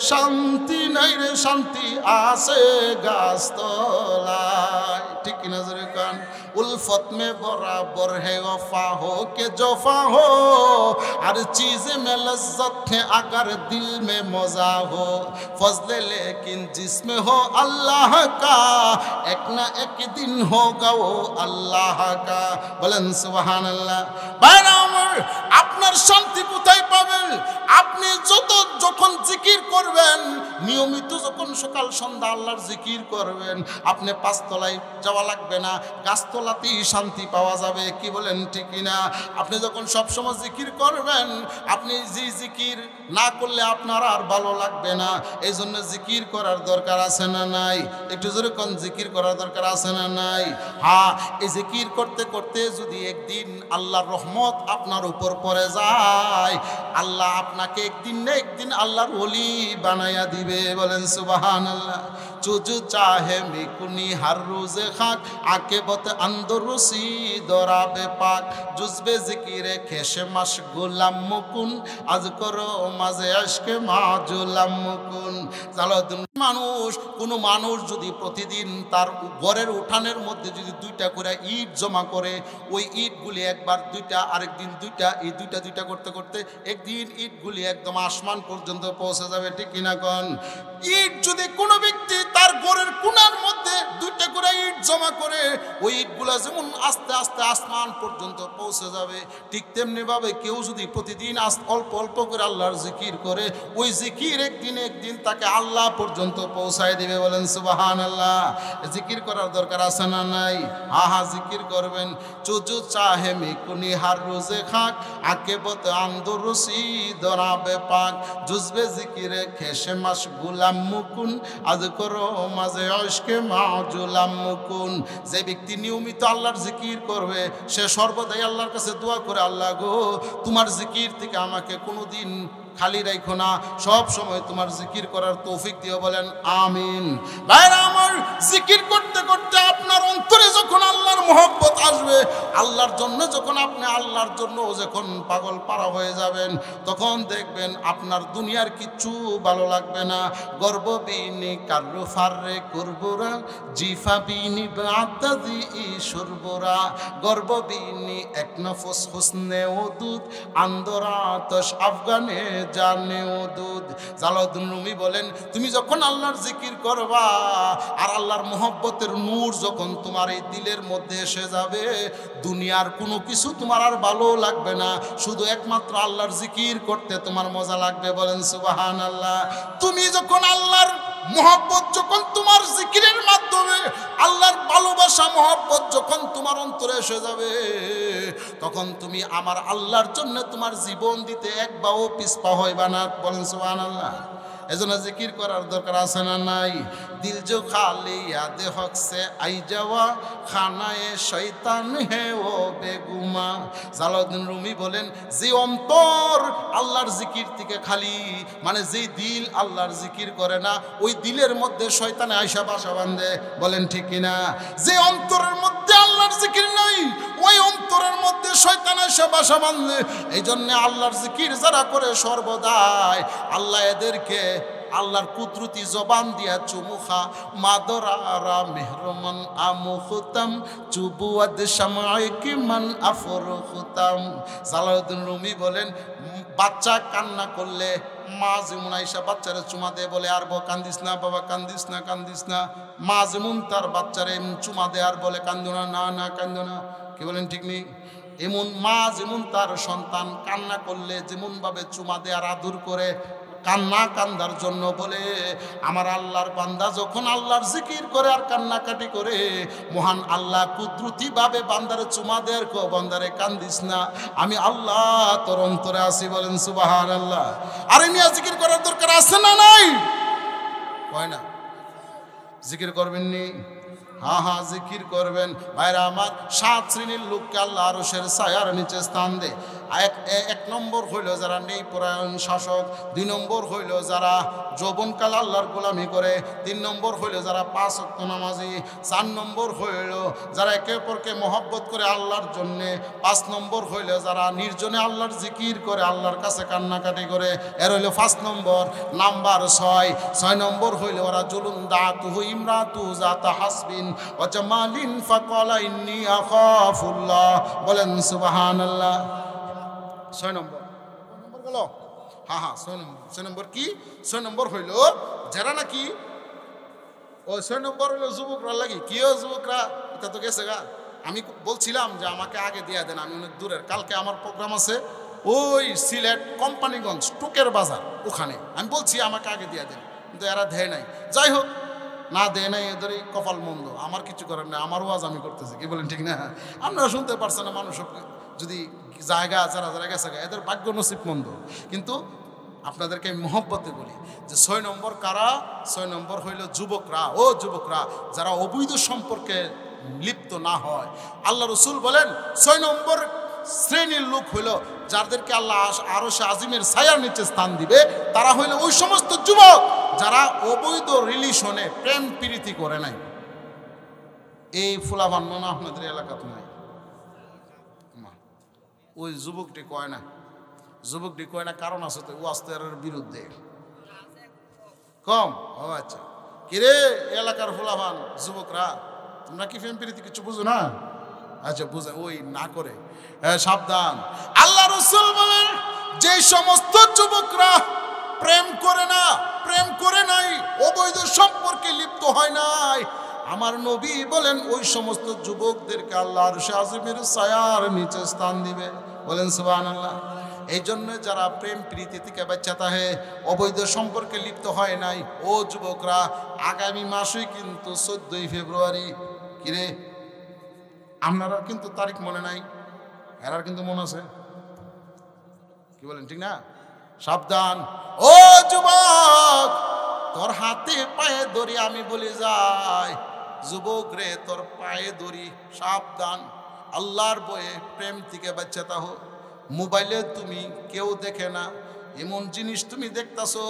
শান্তি নাই রে, শান্তি আছে গাছতলায়, ঠিক কিনা জোরে কান? उल्फत में बराबर है वफा हो के जोफा हो, हर चीज में लज्जत है अगर दिल में मजा हो, फजले लेकिन जिसमें हो अल्लाह का, एक ना एक दिन होगा वो अल्लाह का। बोलेन सुबहान अल्लाह। भाइरा আমার, আপনার শান্তি কোথায় পাবেন? আপনি যখন জিকির করবেন, নিয়মিত যখন সকাল সন্ধ্যা আল্লাহর জিকির করবেন, আপনি পাঁচতলায় যাওয়া লাগবে না, গাছতলাতেই শান্তি পাওয়া যাবে। কি বলেন ঠিক কিনা? আপনি যখন সবসময় জিকির করবেন, আপনি যে জিকির না করলে আপনার আর ভালো লাগবে না। এই জন্য জিকির করার দরকার আছে না নাই? একটু জোরে কোন জিকির করার দরকার আছে না নাই? হ্যাঁ, এই জিকির করতে করতে যদি একদিন আল্লাহর রহমত আপনার উপর পড়ে যায়, আল্লাহ আপনাকে একদিন না একদিন আল্লাহর ওলি বানায়া দিবে। বলেন সুবহানাল্লাহ। চুজু চাহে মিকুনি হার রোজে খাক, আকেবত আন্দরুসি দরাবে পাক, জুজবে জিকিরে খেশে মাস গোলাম মুকুন, আজ করো মাঝে আশকে মাজুলাম মুকুন। কোনো মানুষ যদি প্রতিদিন তার ঘরের উঠানের মধ্যে যদি 2টা করে ইট জমা করে, ওই ইটগুলি একবার 2টা, আরেকদিন 2টা, এই 2টা করতে করতে একদিন ইটগুলি একদম আসমান পর্যন্ত পৌঁছে যাবে। ঠিক কিনা কোন? ইট যদি কোনো ব্যক্তি তার ঘরের কোণার মধ্যে 2টা করে ইট জমা করে, ওই ইটগুলা যেমন আস্তে আস্তে আসমান পর্যন্ত পৌঁছে যাবে, ঠিক তেমনি ভাবে কেউ যদি প্রতিদিন অল্প অল্প করে আল্লাহর জিকির করে, ওই জিকির একদিন তাকে আল্লাহ পর্যন্ত পৌঁছায় দিবে। বলেন সুবহানাল্লাহ। জিকির করার দরকার আছে না নাই? হ্যাঁ, জিকির করবেন। চুজু চাহে মিকুনি হার রোজে খাক, আকেবত আন্দরুসি দরাবে পাক, জুজবে জিকিরে খেশে মাস গুলাম মুকুন, আজ করো মাঝে আশকে মাজুলাম মুকুন। যে ব্যক্তি নিয়মিত আল্লাহর জিকির করবে, সে সর্বদাই আল্লাহর কাছে দোয়া করে, আল্লাহ গো, তোমার জিকির থেকে আমাকে কোনোদিন খালি রাখো না, সব সময় তোমার জিকির করার তৌফিক দিও। বলেন আমিন। ভাইরা আমার, জিকির করতে করতে আপনার অন্তরে যখন আল্লাহর মহব্বত আসবে, আল্লাহর জন্য যখন আপনি আল্লাহর জন্য যখন পাগল পারা হয়ে যাবেন, তখন দেখবেন আপনার দুনিয়ার কিচ্ছু ভালো লাগবে না। গর্ব বিনি কারু ফারে করবরা, জিফা বিনি বাতাদি সুরবরা, গর্ব বিনি এক নফস হুসনে ওদুদ, আন্দরা তশ আফগানে জানে ওদুদ। জালালউদ্দিন রুমি বলেন, তুমি যখন আল্লাহর জিকির করবা আর আল্লাহর মহব্বতের নূর যখন তোমার এই দিলের মধ্যে এসে যাবে, দুনিয়ার কোনো কিছু তোমার আর ভালো লাগবে না, শুধু একমাত্র আল্লাহর জিকির করতে তোমার মজা লাগবে। বলেন সুবহানাল্লাহ। তুমি যখন আল্লাহর মহব্বত যখন তোমার জিকিরের মাধ্যমে, আল্লাহর ভালোবাসা মহব্বত যখন তোমার অন্তরে এসে যাবে, তখন তুমি আমার আল্লাহর জন্য তোমার জীবন দিতে এক বাও পিছপা হইবা না। বলেন সুবহানাল্লাহ। এজন্য জিকির করার দরকার আছে না নাই? দিল জো খালি ইয়াদে হক সে আই যাওয়া, খানায়ে শয়তান হে ও বেগুমা। জালালউদ্দিন রুমি বলেন, যে অন্তর আল্লাহর জিকির থেকে খালি, মানে যেই দিল আল্লাহর জিকির করে না, ওই দিলের মধ্যে শয়তানে আয়সা বাসা বাঁধে। বলেন ঠিক কিনা? যে অন্তরের মধ্যে আল্লাহর জিকির নাই, ওই অন্তরের মধ্যে শয়তান আয়সা বাসা বাঁধে। এই জন্য আল্লাহর জিকির যারা করে সর্বদাই, আল্লাহ এদেরকে আল্লাহর কুদরতি জবান দিয়া চুমুখা, মাদরারা মেহরমান আমুখতাম, চুবুয়াদ শামাইকি মান আফরুখতাম। জালালউদ্দিন রুমি বলেন, বাচ্চা কান্না করলে মা যেমন আইসা বাচ্চারে চুমা দেয়, বলে আর কান্দিস না বাবা, কান্দিস না, কান্দিস না। মা যেমন তার বাচ্চারে চুমা দেয় আর বলে কান্দো না, না না কান্দো না। কি বলেন ঠিক নেই? এমন মা যেমন তার সন্তান কান্না করলে যেমন ভাবে চুমা দেয় আর আদর করে, কান্না কান্দার জন্য বলে, আমার আল্লাহর বান্দা যখন আল্লাহর জিকির করে আর কান্নাকাটি করে, মহান আল্লাহ কুদরতি ভাবে বান্দারে চুমা দেয়, কো বান্দারে কান্দিস না, আমি আল্লাহ তোর অন্তরে আছি। বলেন সুবহানাল্লাহ। আরে মিয়া, জিকির করার দরকার আছে না নাই? কয় না? জিকির করবেন নি? হ্যাঁ হ্যাঁ, জিকির করবেন। ভাইরা আমার, 7 শ্রেণীর লোককে আল্লাহ আরশের ছায়ার নিচে স্থান দেয়। এক নম্বর হইল যারা নেই পরায়ণ শাসক, 2 নম্বর হইল যারা যৌবনকাল আল্লাহর গোলামি করে, 3 নম্বর হইল যারা 5 ওয়াক্ত নামাজি, 4 নম্বর হইল যারা একে অপরকে মহব্বত করে আল্লাহর জন্যে, 5 নম্বর হইল যারা নির্জনে আল্লাহর জিকির করে, আল্লাহর কাছে কান্নাকাটি করে, এর হইল 5 নম্বর। নাম্বার 6 নম্বর হইল ওরা জুলুন দাতুহু ইমরাতু জাতা হাসবিন ওয়া জামালিন ফাকালা ইন্নী আখাফুল্লাহ। বলেন সুবহানাল্লাহ। 6 নম্বর হলো, হ্যাঁ 6 নম্বর কি? 6 নম্বর হইল যারা নাকি, ও 6 নম্বর হইল যুবকরা লাগি। কিও যুবকরা, এটা তো গেছে গা। আমি বলছিলাম যে আমাকে আগে দিয়ে দেন, আমি অনেক দূরের। কালকে আমার প্রোগ্রাম আছে ওই সিলেট কোম্পানিগঞ্জ টুকের বাজার ওখানে। আমি বলছি আমাকে আগে দিয়ে দেন, কিন্তু এরা দেয় নাই। যাই হোক, না দেয় নাই, এদেরই কপাল মন্দ, আমার কিছু করার নেই। আমার ওয়াজ আমি করতেছি, কি বলেন ঠিক না? আপনারা শুনতে পারছেন না, মানুষ যদি জায়গা যারা যারা গেছে এদের ভাগ্য নসিব মন্দ। কিন্তু আপনাদেরকে আমি মহব্বতে বলি যে 6 নম্বর কারা? 6 নম্বর হইল যুবকরা। ও যুবকরা, যারা অবৈধ সম্পর্কে লিপ্ত না হয়। আল্লাহ রসুল বলেন 6 নম্বর শ্রেণীর লোক হইল যাদেরকে আল্লাহ আরশে আজিমের ছায়ার নিচে স্থান দিবে। তারা হইল ওই সমস্ত যুবক যারা অবৈধ রিলেশনে প্রেম প্রীতি করে নাই। এই ফুলাবান মনে আপনাদের এলাকাতে নাই। ওই যুবকটি কয় না, যুবকটি কয় না, কারণ আছে তো, ওয়াস্তের বিরুদ্ধে কম। ও আচ্ছা, কিরে এলাকার ফুলাবান যুবকরা, তোমরা কি প্রেম প্রীতি কিছু বুঝো না? আচ্ছা বুঝে, ওই না করে সাবধান। আল্লাহ রাসূল বলেন যে সমস্ত যুবকরা প্রেম করে না, প্রেম করে নাই, অবৈধ সম্পর্কে লিপ্ত হয় নাই, আমার নবী বলেন ওই সমস্ত যুবকদেরকে আল্লাহ আরশে আজিমের ছায়ার নিচে স্থান দিবে। বলেন সুবহানাল্লাহ। এই জন্য যারা প্রেম প্রীতি থেকে বাচ্চা তাহে অবৈধ সম্পর্কে লিপ্ত হয় নাই, ও যুবকরা, আগামী মাসে কিন্তু 14ই ফেব্রুয়ারি। কিরে, আপনারা কিন্তু তারিখ মনে নাই, এরার কিন্তু মনে আছে, কি বলেন ঠিক না? সাবধান ও যুবক, তোর হাতে পায়ে ধরি আমি বলে যাই, যুবক রে তোর পায়ে ধরি, সাবধান। আল্লাহর বয়ে প্রেম থেকে বাচ্চা তাহ। মোবাইলে তুমি কেউ দেখে না এমন জিনিস তুমি দেখতাছো,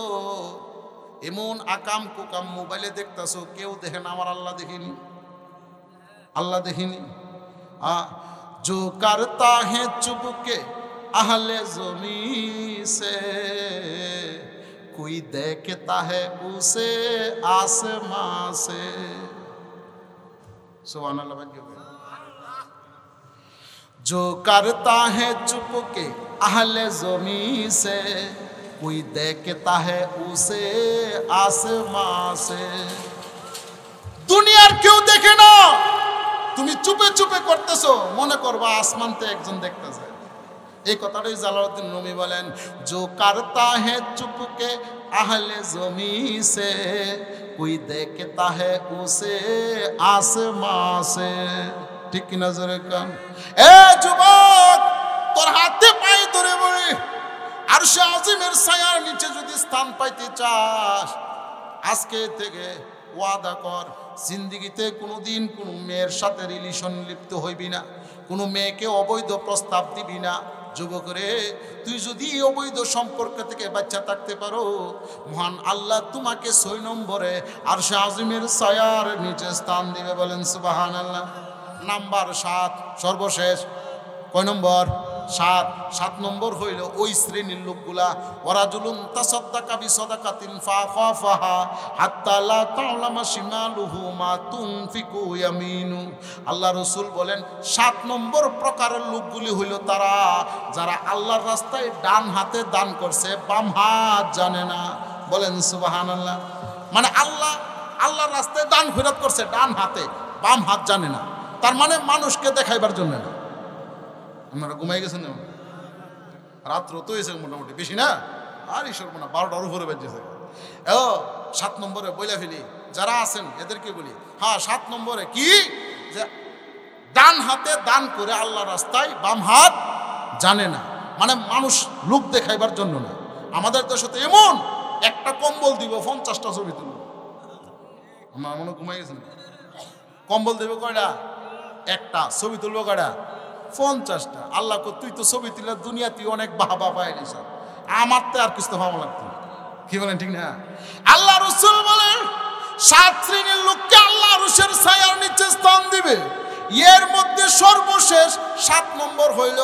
এমন আকাম কুকাম মোবাইলে দেখতাছো, কেউ দেখে না, আমার আল্লাহ দেখিনি, আল্লাহ দেখিনি। जो करता है चुपके अहले ज़मी से, कोई देखता है उसे आसमां से। सुभान अल्लाह। जो करता है चुपके अहले ज़मी से, कोई देखता है उसे आसमां से। দুনিয়ার কেউ দেখে না, তুমি চুপে চুপে করতেছো, মনে করবা আসমানতে একজন দেখতেছে। এই কথাটাই জালালউদ্দিন রুমি বলেন, जो करता है चुपके अहले ज़मी से, कोई देखता है उसे आसमां से। ঠিক কি নজরে কান? এ যুবক, তোর হাতে পায়ে ধরে বলি, আরশে আজিমের ছায়ার নিচে যদি স্থান পাইতে চাস, আজকে থেকে ওয়াদা কর, জিন্দিগিতে কোনোদিন কোনো মেয়ের সাথে রিলেশন লিপ্ত হইবি না, কোনো মেয়েকে অবৈধ প্রস্তাব দিবি না। যুবক রে, তুই যদি অবৈধ সম্পর্ক থেকে বাচ্চা থাকতে পারো, মহান আল্লাহ তোমাকে 6 নম্বরে আরশে আজিমের ছায়ার নিচে স্থান দিবে। বলেন সুবহানাল্লাহ। নাম্বার 7 সর্বশেষ। কয় নম্বর? 7 নম্বর হইল ওই শ্রেণীর লোকগুলা, ওয়ারাজুলুন তাসাদ্দাকা বিসাদাকাতিন ফাখাফাহা হাত্তা লা তা'লামা শিমালুহু মা তুনফিকু ইয়ামিনু। আল্লাহ রাসূল বলেন 7 নম্বর প্রকারের লোকগুলি হইল তারা যারা আল্লাহর রাস্তায় ডান হাতে দান করছে, বাম হাত জানে না। বলেন সুবহানাল্লাহ। মানে আল্লাহর রাস্তায় দান খয়রাত করছে ডান হাতে, বাম হাত জানে না। তার মানে মানুষকে দেখাইবার জন্য না। আপনারা ঘুমাই গেছেন, রাত্র তো হয়েছে মোটামুটি, বেশি না, আর ঈশ্বর না 12টার উপরে বেজেছে। 7 নম্বরে বইলা ফেলি, যারা আছেন এদেরকে বলি, হ্যাঁ 7 নম্বরে কি, যে ডান হাতে দান করে আল্লাহ রাস্তায়, বাম হাত জানে না। মানে মানুষ লোক দেখাইবার জন্য না। আমাদের দেশে তো এমন একটা কম্বল দিব 50টা ছবি তুলব। আমার মনে ঘুমাই গেছেন। কম্বল দেবে কয়টা? একটা। ছবি তুলবো কয়টা? 50টা। আল্লাহ তুই তো ছবি তুলে দুনিয়া তুই অনেক বাহবা পাই নিস, আমার তো আর কিছু ভালো লাগতো। কি বলেন ঠিক না? আল্লাহ রাসূল বলেন 7 শ্রেণীর লোককে আল্লাহ আরশের ছায়ার নিচে স্থান দিবে। এর মধ্যে সর্বশেষ 7 নম্বর হইল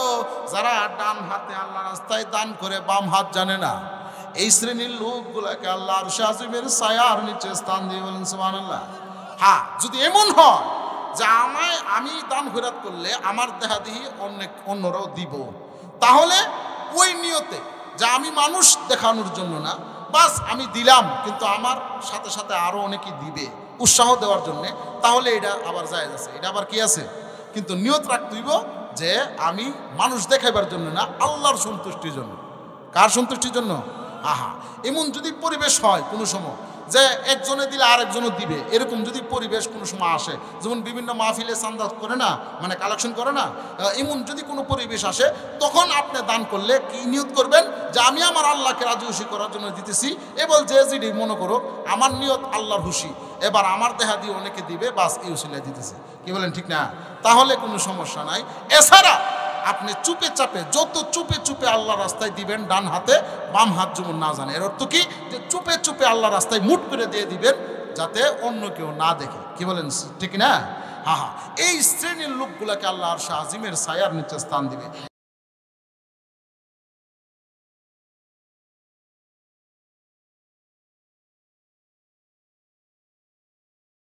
যারা ডান হাতে আল্লাহ রাস্তায় দান করে, বাম হাত জানে না। এই শ্রেণীর লোকগুলাকে আল্লাহ আরশে আজিমের ছায়ার নিচে স্থান দিয়ে। বলেন সুবহানাল্লাহ। হ্যাঁ, যদি এমন হয় যে আমি দান খয়রাত করলে আমার দেহাদেহি অন্যরাও দিব, তাহলে ওই নিয়তে যে আমি মানুষ দেখানোর জন্য না, বাস আমি দিলাম কিন্তু আমার সাথে সাথে আরও অনেকেই দিবে উৎসাহ দেওয়ার জন্যে, তাহলে এটা আবার জায়েজ আছে। এটা আবার কি আছে, কিন্তু নিয়ত রাখতে হইব যে আমি মানুষ দেখাইবার জন্য না, আল্লাহর সন্তুষ্টির জন্য। কার সন্তুষ্টির জন্য? আহা, এমন যদি পরিবেশ হয় কোনো সময় যে একজনে দিলে আরেকজনও দিবে, এরকম যদি পরিবেশ কোনো সময় আসে, যেমন বিভিন্ন মাহফিলে চান্দা করে না, মানে কালেকশন করে না, এমন যদি কোনো পরিবেশ আসে, তখন আপনি দান করলে কি নিয়ত করবেন যে আমি আমার আল্লাহকে রাজি খুশি করার জন্য দিতেছি, এবার যে যেটি মনে করো আমার নিয়ত আল্লাহর খুশি, এবার আমার দেহা দিয়ে অনেকে দিবে, বাস এই উসিলায় দিতেছে। কি বলেন, ঠিক না? তাহলে কোনো সমস্যা নাই। এছাড়া আপনি চুপে চাপে, যত চুপে চুপে আল্লাহ রাস্তায় দিবেন, ডান হাতে বাম হাত যেমন না জানে, এর অর্থ কি, যে চুপে চুপে আল্লাহ রাস্তায় মুট করে দিয়ে দিবেন যাতে অন্য কেউ না দেখে। কি বলেন, ঠিক না? হ্যাঁ, এই শ্রেণীর লোকগুলাকে আল্লাহ আরশ আজিমের ছায়ার নিচে স্থান দিবে।